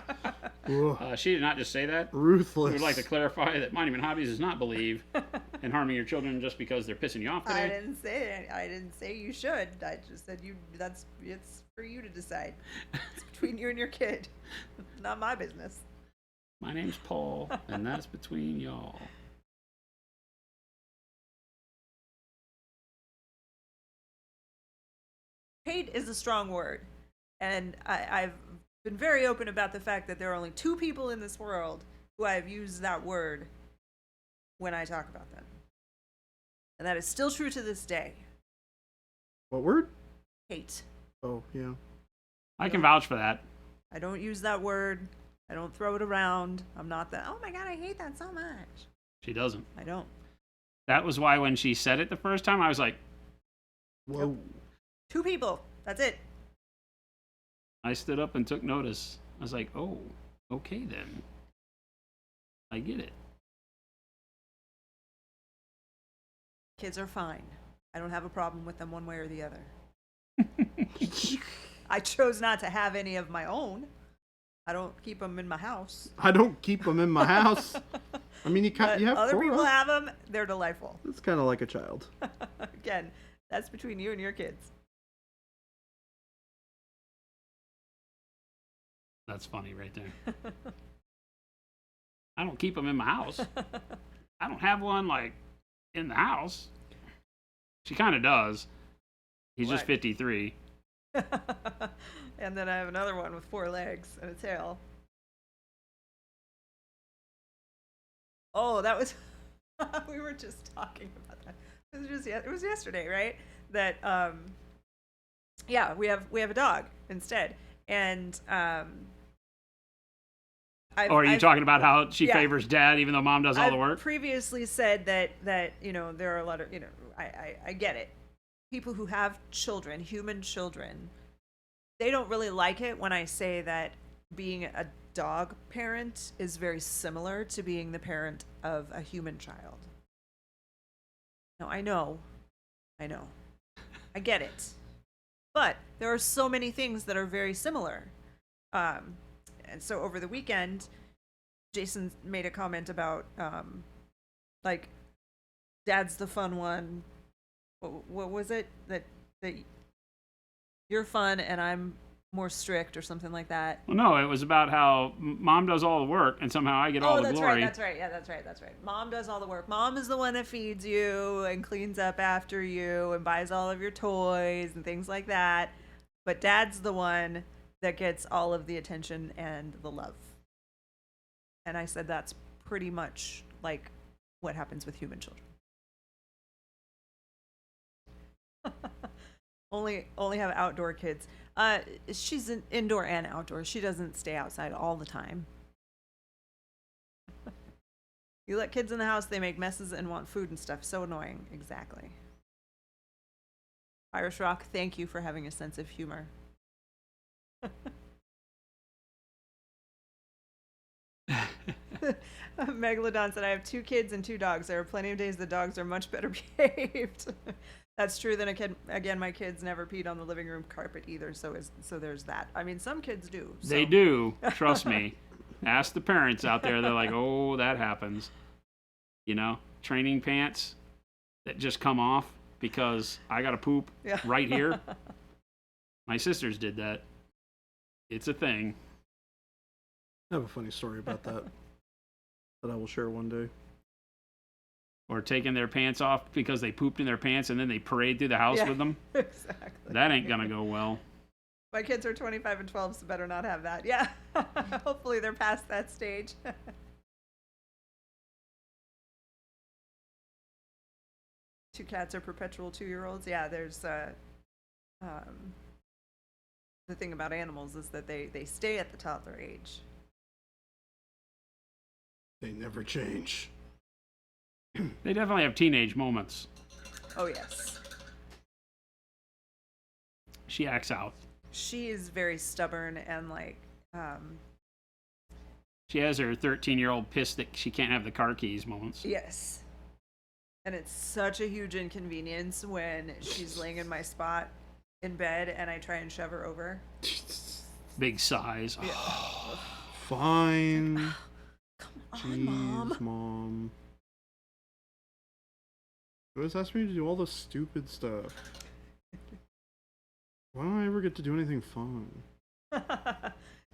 Ugh. She did not just say that. We Ruthless. would like to clarify that Monument Hobbies does not believe in harming your children just because they're pissing you off I today. didn't say it. I didn't say you should. I just said it's for you to decide. It's between you and your kid. Not my business. My name's Paul, and that's between y'all. Hate is a strong word. And I've been very open about the fact that there are only 2 people in this world who I've used that word when I talk about them. And that is still true to this day. What word? Hate. Oh, yeah. I can vouch for that. I don't use that word. I don't throw it around. I'm not that, oh my God, I hate that so much. She doesn't. I don't. That was why when she said it the first time, I was like, Whoa. 2 people. That's it. I stood up and took notice. I was like, oh, okay then. I get it. Kids are fine. I don't have a problem with them one way or the other. I chose not to have any of my own. I don't keep them in my house. I don't keep them in my house. I mean, you But have other 4. people have them. They're delightful. It's kind of like a child. Again, that's between you and your kids. That's funny right there. I don't keep them in my house. I don't have one, like, in the house. She kind of does. He's just What? 53. And then I have another one with 4 legs and a tail. Oh, that was we were just talking about that. It was yesterday, right? That yeah, we have a dog instead. And Or are you talking about how she yeah. favors dad even though mom does all the I've work? previously said that you know, there are a lot of, you know, I get it. People who have children, human children, they don't really like it when I say that being a dog parent is very similar to being the parent of a human child. No, I know. I get it. But there are so many things that are very similar. And so over the weekend, Jason made a comment about, like, dad's the fun one. What was it? That you're fun and I'm more strict or something like that. Well, no, it was about how mom does all the work and somehow I get all the that's glory. right. That's right. Yeah, that's right. Mom does all the work. Mom is the one that feeds you and cleans up after you and buys all of your toys and things like that. But dad's the one that gets all of the attention and the love. And I said that's pretty much like what happens with human children. only have outdoor kids. She's an indoor and outdoor. She doesn't stay outside all the time. You let kids in the house, they make messes and want food and stuff. So annoying. Exactly. Irish Rock, thank you for having a sense of humor. Megalodon said, I have 2 kids and 2 dogs. There are plenty of days the dogs are much better behaved. That's true. Then again, my kids never peed on the living room carpet either. So there's that. I mean, some kids do. So. They do. Trust me. Ask the parents out there. They're like, oh, that happens. You know, training pants that just come off because I got to poop Yeah. right here. My sisters did that. It's a thing. I have a funny story about that that I will share one day. Or taking their pants off because they pooped in their pants and then they parade through the house with them. Exactly. That ain't gonna go well. My kids are 25 and 12, so better not have that. Yeah. Hopefully they're past that stage. Two cats are perpetual 2-year-olds. Yeah, there's the thing about animals is that they stay at the toddler age. They never change. They definitely have teenage moments. Oh, yes. She acts out. She is very stubborn and She has her 13-year-old pissed that she can't have the car keys moments. yes. And it's such a huge inconvenience when she's laying in my spot in bed and I try and shove her over. Big size. Yeah. Fine. Come on, Jeez, Mom. Mom. You always ask me to do all this stupid stuff. Why don't I ever get to do anything fun?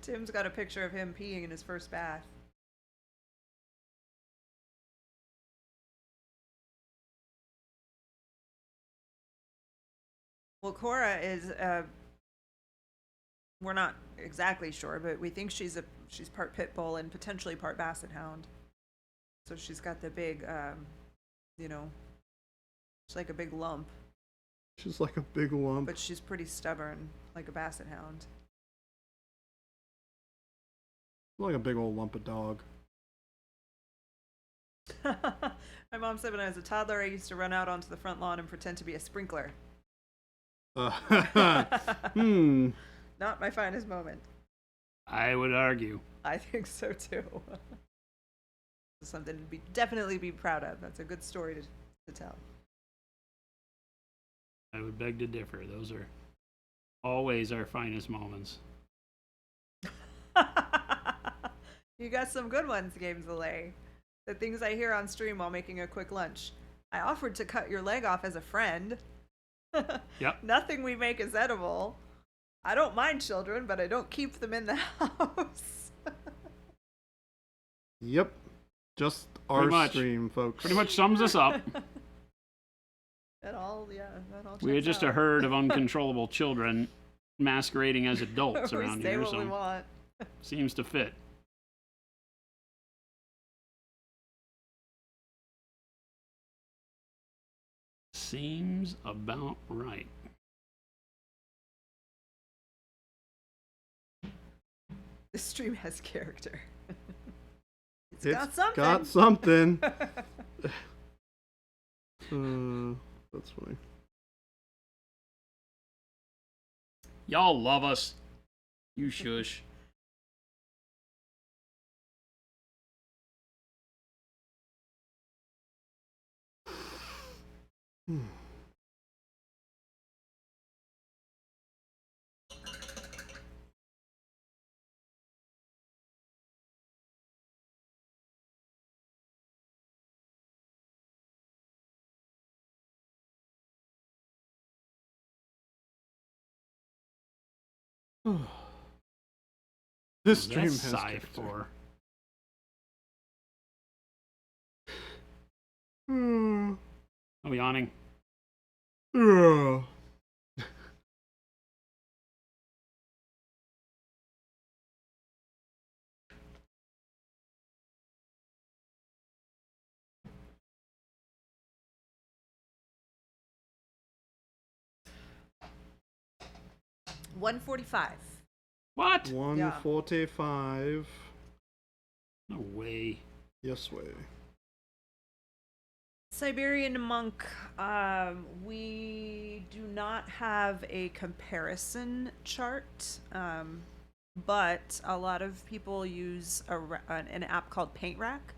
Tim's got a picture of him peeing in his first bath. Well, Cora is, we're not exactly sure, but we think she's part pit bull and potentially part basset hound. So she's got the big, she's like a big lump, She's like a big lump. but she's pretty stubborn, like a basset hound. Like a big old lump of dog. My mom said when I was a toddler, I used to run out onto the front lawn and pretend to be a sprinkler. Hmm. Not my finest moment. I would argue. I think so too. Something to definitely be proud of. That's a good story to tell. I would beg to differ. Those are always our finest moments. You got some good ones, Games Delay. The things I hear on stream while making a quick lunch. I offered to cut your leg off as a friend. Yep. Nothing we make is edible. I don't mind children, but I don't keep them in the house. Yep. Just our Pretty much. stream, folks. Pretty much sums us up. That all We are checks just out. a herd of uncontrollable children masquerading as adults We around say here, what we so want. seems to fit. Seems about right. This stream has character. It's It's got something. got something. That's funny. Y'all love us. You shush. This stream That's has Psy character. for. Hmm. I'm yawning. Ugh. $145. What? 145. No way. Yes way. Siberian monk. We do not have a comparison chart, but a lot of people use an app called Paint Rack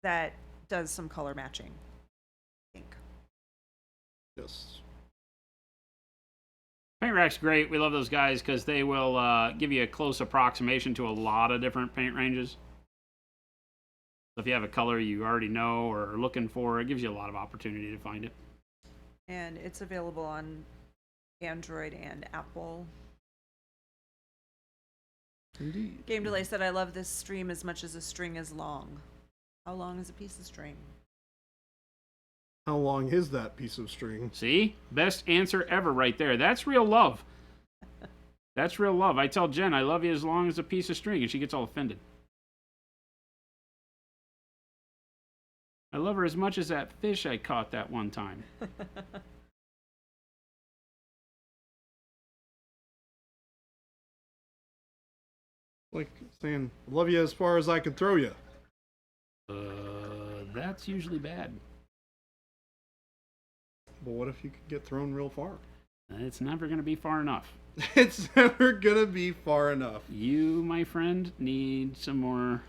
that does some color matching. I think. Yes. Paint Rack's great. We love those guys because they will give you a close approximation to a lot of different paint ranges. So if you have a color you already know or are looking for, it gives you a lot of opportunity to find it. And it's available on Android and Apple. Indeed. Game Delay said, I love this stream as much as a string is long. How long is a piece of string? How long is that piece of string? See? Best answer ever right there. That's real love. That's real love. I tell Jen, I love you as long as a piece of string, and she gets all offended. I love her as much as that fish I caught that one time. Like saying, love you as far as I can throw you. That's usually bad. But what if you could get thrown real far? It's never going to be far enough. It's never gonna be far enough. You, my friend, need some more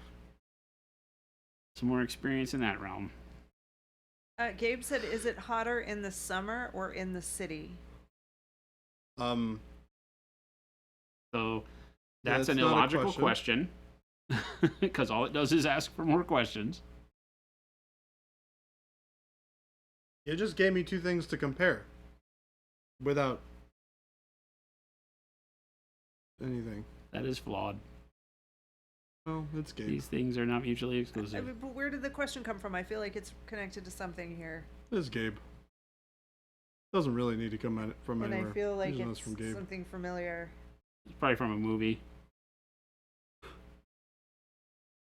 experience in that realm. Gabe said, is it hotter in the summer or in the city? So That's that's an not a illogical question. Because all it does is ask for more questions. You just gave me two things to compare. Without anything. That is flawed. Oh, it's Gabe. These things are not mutually I exclusive. mean, but where did the question come from? I feel like it's connected to something here. It's Gabe. Doesn't really need to come from And anywhere. I feel like Just know it's from Gabe. something familiar. It's probably from a movie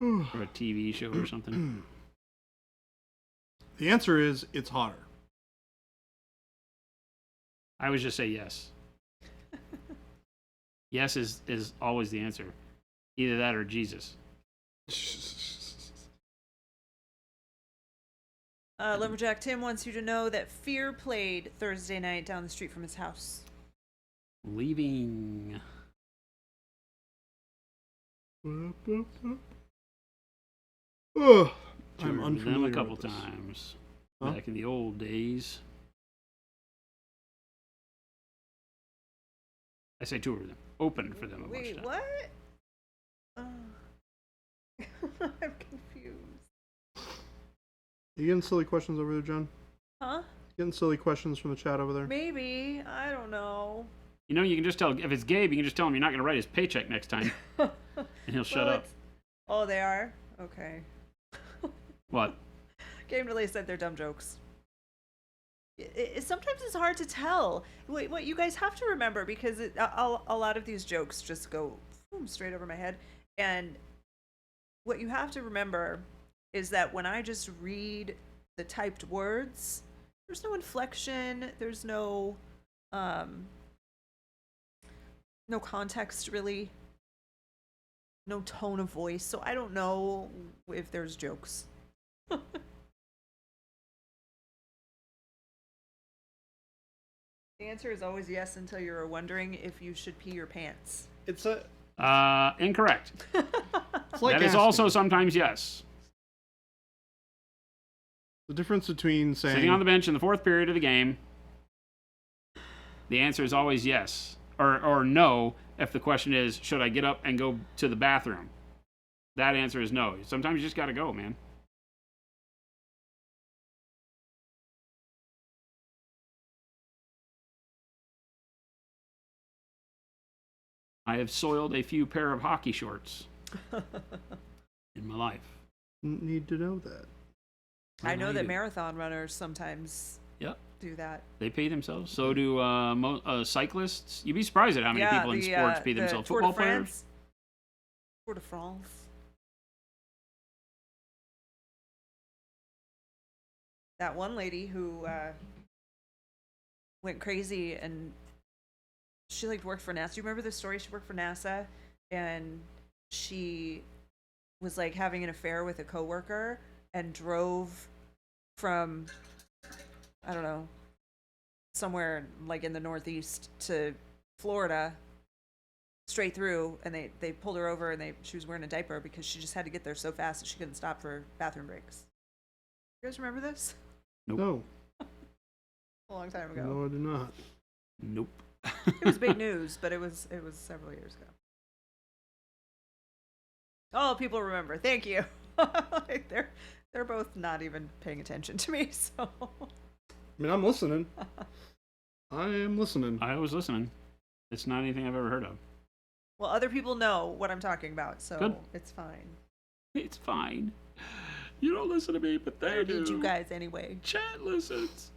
or a TV show or something. The answer is it's hotter. I would just say yes. Yes is always the answer. Either that or Jesus. Lumberjack Tim wants you to know that Fear played Thursday night down the street from his house. Leaving. Oh, I'm Toured with unfamiliar them a couple with this. times. Huh? Back in the old days. I say toured with them. Opened for them a bunch Wait, of times. what? I'm confused. You getting silly questions over there, John? Huh? Getting silly questions from the chat over there? Maybe. I don't know. You know, you can just tell, if it's Gabe, you can just tell him you're not going to write his paycheck next time. And he'll shut Well, up. Oh, they are? Okay. What? Game Delay said they're dumb jokes. Sometimes it's hard to tell. What you guys have to remember, because a lot of these jokes just go straight over my head. And what you have to remember is that when I just read the typed words, there's no inflection, there's no context really, no tone of voice, so I don't know if there's jokes. The answer is always yes until you're wondering if you should pee your pants. It's a. Incorrect. It's like That is asking. also sometimes yes. The difference between saying Sitting on the bench in the fourth period of the game, the answer is always yes. Or no if the question is, should I get up and go to the bathroom? That answer is no. Sometimes you just got to go, man. I have soiled a few pair of hockey shorts in my life. need to know that. I know that do. marathon runners sometimes Yep. do that. They pay themselves. So do cyclists. You'd be surprised at how many people in sports pay the themselves. Tour Football de players. France. Tour de France. That one lady who went crazy and she worked for NASA. Do you remember the story? She worked for NASA and she was having an affair with a coworker and drove from, I don't know, somewhere in the Northeast to Florida straight through, and they pulled her over and she was wearing a diaper because she just had to get there so fast that she couldn't stop for bathroom breaks. You guys remember this? Nope. No. A long time ago. No, I do not. Nope. It was big news, but it was several years ago. Oh, people remember. Thank you. They're both not even paying attention to me, so. I mean, I'm listening. I am listening. I was listening. It's not anything I've ever heard of. Well, other people know what I'm talking about, so Good. it's fine. It's fine. You don't listen to me, but I they don't do. need you guys anyway. Chat listens.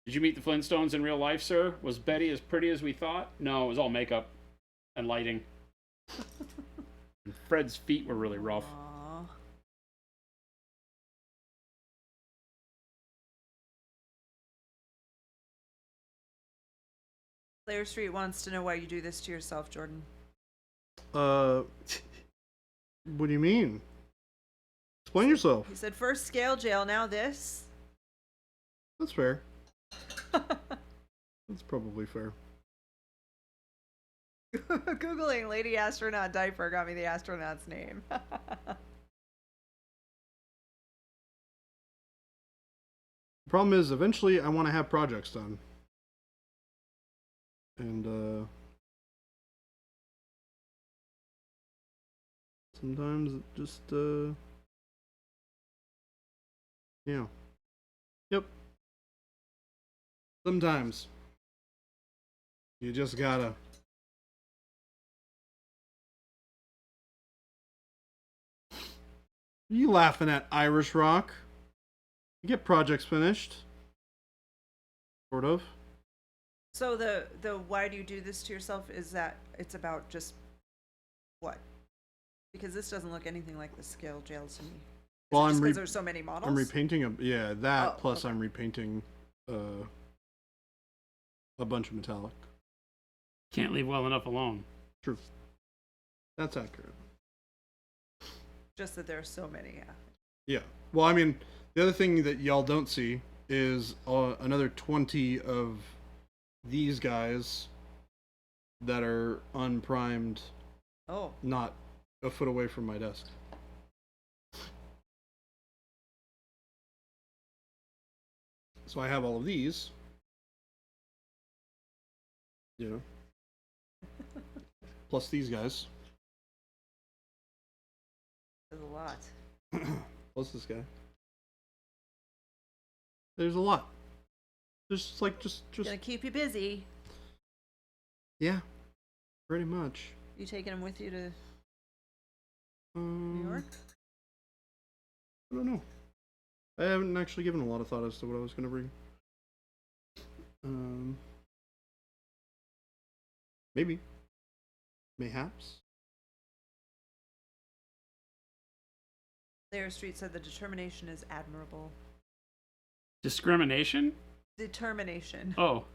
Did you meet the Flintstones in real life, sir? Was Betty as pretty as we thought? No, it was all makeup and lighting. And Fred's feet were really rough. Aw. Player Street wants to know why you do this to yourself, Jordan. What do you mean? Explain yourself. He said first scale jail, now this. That's fair. That's probably fair. Googling lady astronaut diaper got me the astronaut's name. Problem is, eventually, I want to have projects done. And, sometimes it just, yeah. Yep. Sometimes. You just gotta. You laughing at Irish Rock? You get projects finished. Sort of. So the why do you do this to yourself is that it's about just what? Because this doesn't look anything like the scale jails to me. Well, Is it just I'm 'cause there's so many models. I'm repainting that Oh, plus okay. I'm repainting a bunch of metallic. Can't leave well enough alone. True. That's accurate. Just that there's so many. Yeah. Yeah. Well, I mean, the other thing that y'all don't see is another 20 of these guys that are unprimed, Oh. not a foot away from my desk. So I have all of these. You know. Plus these guys. There's a lot. Plus this guy. There's a lot. There's just like just Gonna keep you busy. yeah, pretty much. You taking them with you to New York? I don't know. I haven't actually given a lot of thought as to what I was gonna bring. Maybe. Mayhaps. Player Street said the determination is admirable. Discrimination? Determination. Oh.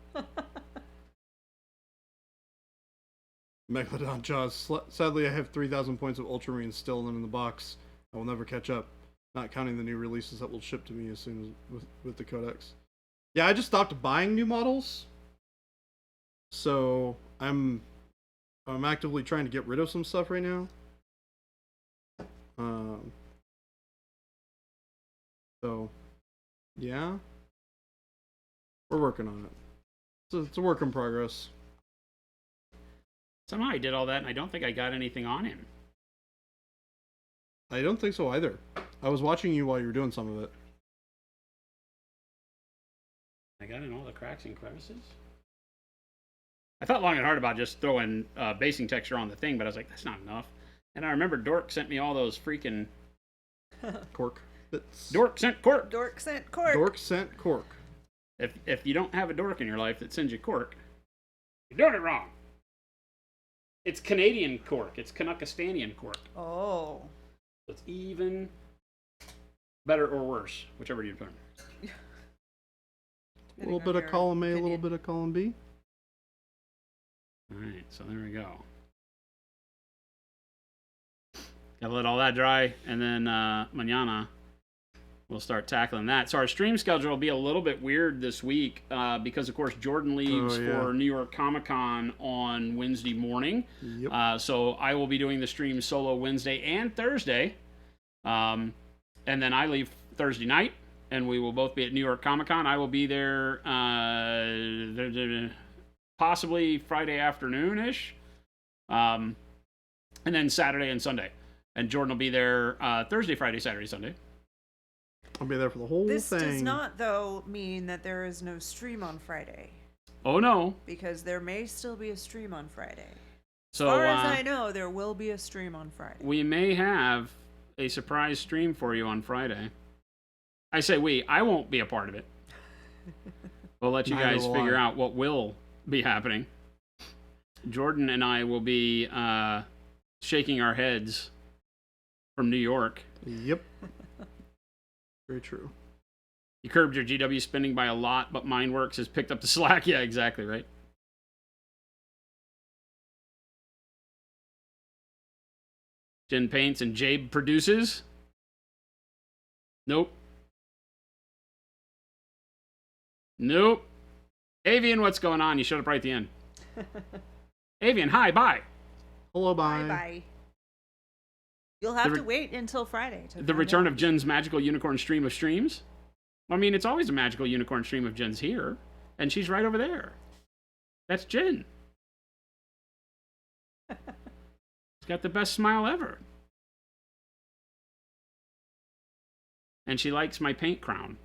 Megalodon Jaws. Sadly, I have 3,000 points of Ultramarine still in the box. I will never catch up. Not counting the new releases that will ship to me as soon as with the codex. Yeah, I just stopped buying new models. So I'm actively trying to get rid of some stuff right now. So yeah, we're working on it. It's a work in progress. Somehow I did all that, and I don't think I got anything on him. I don't think so either. I was watching you while you were doing some of it. I got in all the cracks and crevices. I thought long and hard about just throwing basing texture on the thing, but I was like, that's not enough. And I remember Dork sent me all those freaking... Cork bits. Dork sent cork! Dork sent cork. Dork sent cork. If you don't have a dork in your life that sends you cork, you're doing it wrong. It's Canadian cork. It's Canuckistanian cork. Oh. So it's even better or worse, whichever you prefer. A little bit of column A, a little bit of column B. All right, so there we go. Gotta let all that dry, and then mañana we'll start tackling that. So our stream schedule will be a little bit weird this week because, of course, Jordan leaves for New York Comic Con on Wednesday morning. Yep. So I will be doing the stream solo Wednesday and Thursday, and then I leave Thursday night, and we will both be at New York Comic Con. I will be there possibly Friday afternoon-ish, and then Saturday and Sunday. And Jordan will be there Thursday, Friday, Saturday, Sunday. I'll be there for the whole This thing. does not, though, mean that there is no stream on Friday, Oh, no. because there may still be a stream on Friday. So, As far as I know, there will be a stream on Friday. we may have a surprise stream for you on Friday. I say we. I won't be a part of it. We'll let you Neither guys will figure I. out what will be happening. Jordan and I will be shaking our heads from New York. Yep. Very true. You curbed your GW spending by a lot, but MindWorks has picked up the slack. Yeah, exactly, right? Jen paints and Jabe produces. Nope. Nope. Avian, what's going on? You showed up right at the end. Avian, hi, bye. Hello, Bye bye. bye. You'll have The to wait until Friday. To The find return out. of Jen's magical unicorn stream of streams. I mean, it's always a magical unicorn stream of Jen's here, and she's right over there. That's Jen. She's got the best smile ever. And she likes my paint crown.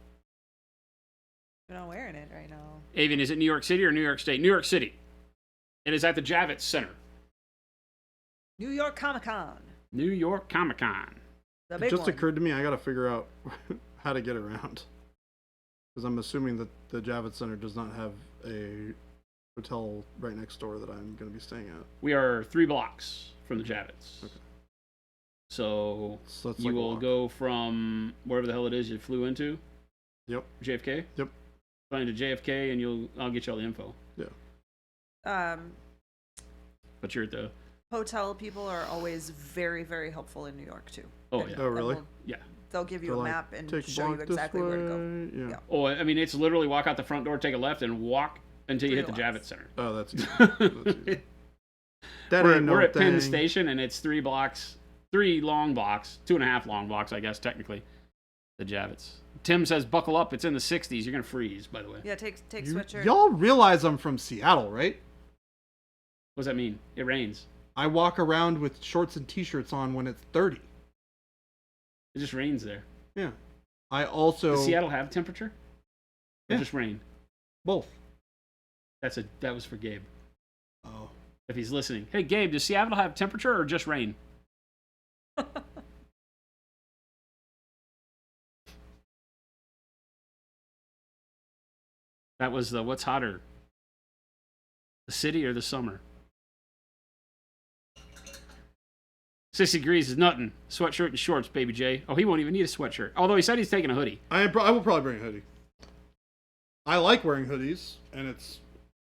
You're not wearing it right now. Avian, is it New York City or New York State? New York City. It is at the Javits Center. New York Comic Con. New York Comic Con. The It big just one. occurred to me I gotta figure out how to get around. Because I'm assuming that the Javits Center does not have a hotel right next door that I'm gonna be staying at. We are 3 blocks from the Javits. Okay. So So that's you like a will walk. go from wherever the hell it is you flew into. Yep. JFK? Yep. Fly into JFK and I'll get you all the info. But you're at the Hotel people are always very, very helpful in New York too. Oh And- yeah. Oh, really? and will- Yeah. They'll give you They're a like, map and Take a show you block exactly this where to go. way. Yeah. Yeah. Oh, I mean, it's literally walk out the front door, take a left, and walk until you hit the 3 Javits blocks. Center. Oh, that's easy. That's easy. That we're ain't no we're at Penn thing. Station, and it's 3 blocks, 3 long blocks, 2.5 long blocks, I guess technically. The Javits. Tim says, "Buckle up! It's in the 60s. You're gonna freeze." By the way, Yeah, take You- sweatshirt. Y'all realize I'm from Seattle, right? what does that mean? It rains. I walk around with shorts and t-shirts on when it's 30. It just rains there. Yeah. I also Does Seattle have temperature? Or Yeah. just rain? both. That was for Gabe. Oh. If he's listening, hey Gabe, does Seattle have temperature or just rain? That was the what's hotter, the city or the summer? 60 degrees is nothing. Sweatshirt and shorts, baby J. Oh, he won't even need a sweatshirt. Although he said he's taking a hoodie. I will probably bring a hoodie. I like wearing hoodies, and it's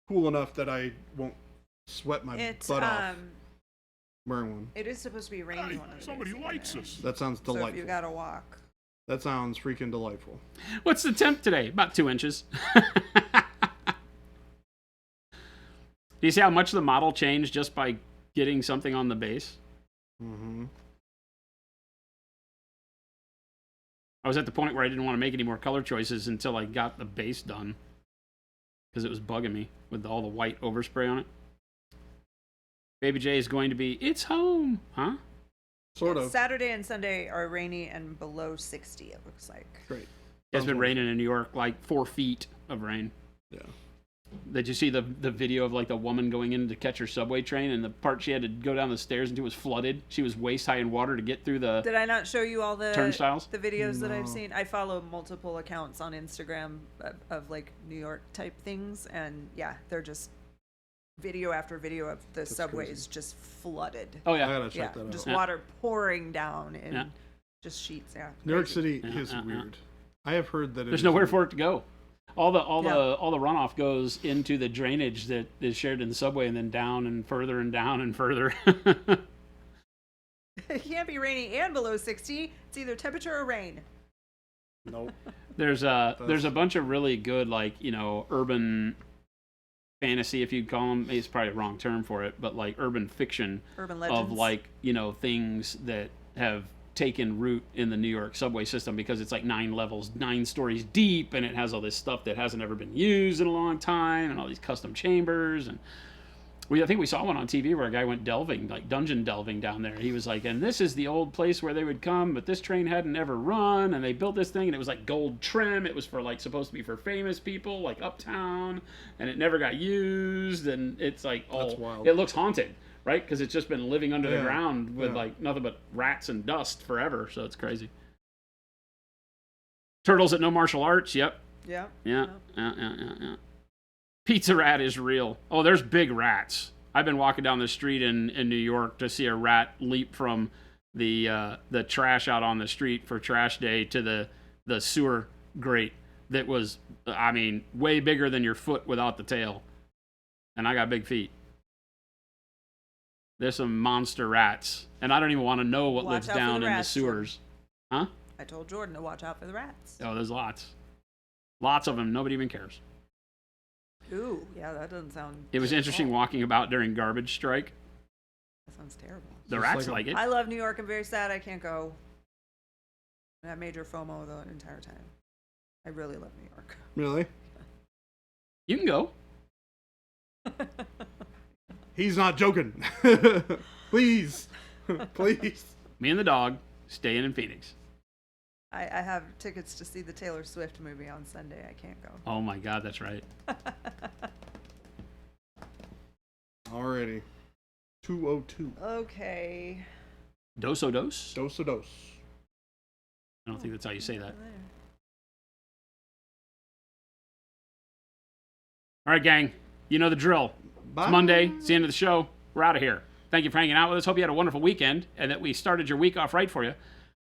cool enough that I won't sweat my It's butt off wearing one. it is supposed to be rainy one of the Somebody days, likes isn't it? us. That sounds So if delightful. you gotta walk. That sounds freaking delightful. What's the temp today? About 2 inches. Do you see how much the model changed just by getting something on the base? Mm-hmm. I was at the point where I didn't want to make any more color choices until I got the base done. Because it was bugging me with all the white overspray on it. Baby J is going to be, it's home. Huh? Sort Yeah, of. Saturday and Sunday are rainy and below 60, it looks like. Great. It's been raining in New York, like 4 feet of rain. Yeah. Did you see the video of like the woman going in to catch her subway train, and the part she had to go down the stairs into was flooded? She was waist high in water to get through the Did I not show you all the turnstiles. the videos that I've No. seen? I follow multiple accounts on Instagram of like New York type things, and yeah, they're just video after video of the subways crazy. just flooded. Oh I yeah, gotta Yeah, check that just out. Yeah. water pouring down in Yeah. just sheets. Yeah, New York crazy. City Yeah, is yeah. weird. I have heard that there's nowhere for it to go. All the Yeah. runoff goes into the drainage that is shared in the subway, and then down and further and down and further. It can't be rainy and below 60. It's either temperature or rain. Nope. There's a bunch of really good, like, you know, urban fantasy, if you'd call them. It's probably the wrong term for it, but like urban fiction Urban legends. of like, you know, things that have taken root in the New York subway system because it's like 9 levels, 9 stories deep, and it has all this stuff that hasn't ever been used in a long time, and all these custom chambers. And I think we saw one on TV where a guy went delving, like dungeon delving down there. He was like, and this is the old place where they would come, but this train hadn't ever run, and they built this thing, and it was like gold trim. It was for like supposed to be for famous people, like uptown, and it never got used, and it's like, That's wild. it looks haunted, right? Because it's just been living under the Yeah. ground with Yeah. like nothing but rats and dust forever, so it's crazy. Turtles at No Martial Arts, yep. Yeah. Yeah. Pizza rat is real. Oh, there's big rats. I've been walking down the street in New York to see a rat leap from the trash out on the street for trash day to the sewer grate that was, I mean, way bigger than your foot without the tail. And I got big feet. There's some monster rats. And I don't even want to know what Watch lives out for down the in the rats, sewers. Huh? I told Jordan to watch out for the rats. Oh, there's lots. Lots of them. Nobody even cares. Ooh, yeah, that doesn't sound. It was good at interesting all. walking about during garbage strike. That sounds terrible. The Just rats like like it. I love New York. I'm very sad I can't go. I have major FOMO the entire time. I really love New York. Really? You can go. He's not joking. Please. Please. Me and the dog staying in Phoenix. I have tickets to see the Taylor Swift movie on Sunday. I can't go. Oh my God, that's right. Alrighty. 202. Okay. Dos o dos? Dos a dos. I don't think that's how you say that. All right, gang. You know the drill. Bye. It's Monday. It's the end of the show. We're out of here. Thank you for hanging out with us. Hope you had a wonderful weekend and that we started your week off right for you.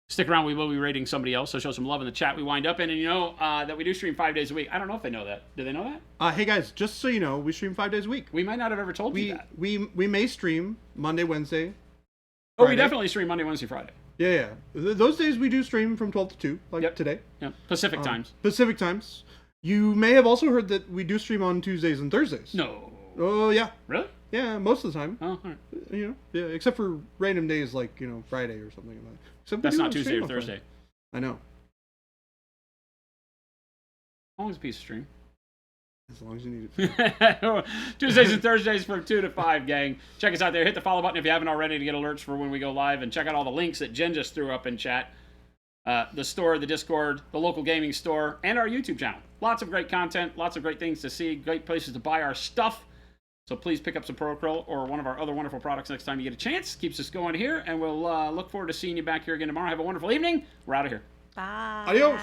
Stick around. We will be rating somebody else, so show some love in the chat we wind up in. And you know that we do stream 5 days a week. I don't know if they know that. Do they know that? Hey guys, just so you know, we stream 5 days a week. We might not have ever told you We that. we may stream Monday, Wednesday. Oh, we Friday. definitely stream Monday, Wednesday, Friday. Yeah. Those days we do stream from 12 to 2, like Yep. today. Yeah, Pacific times. Pacific times. You may have also heard that we do stream on Tuesdays and Thursdays. No. Oh, yeah. Really? Yeah, most of the time. Oh, all right. You know, yeah, except for random days like, you know, Friday or something like that. Except we That's do not have a Tuesday stream or on Friday. Thursday. I know. How long is a piece of stream? As long as you need it. Tuesdays and Thursdays from 2 to 5, gang. Check us out there. Hit the follow button if you haven't already to get alerts for when we go live. And check out all the links that Jen just threw up in chat. The store, the Discord, the local gaming store, and our YouTube channel. Lots of great content, lots of great things to see, great places to buy our stuff. So please pick up some Acryl or one of our other wonderful products next time you get a chance. Keeps us going here, and we'll look forward to seeing you back here again tomorrow. Have a wonderful evening. We're out of here. Bye. Adios.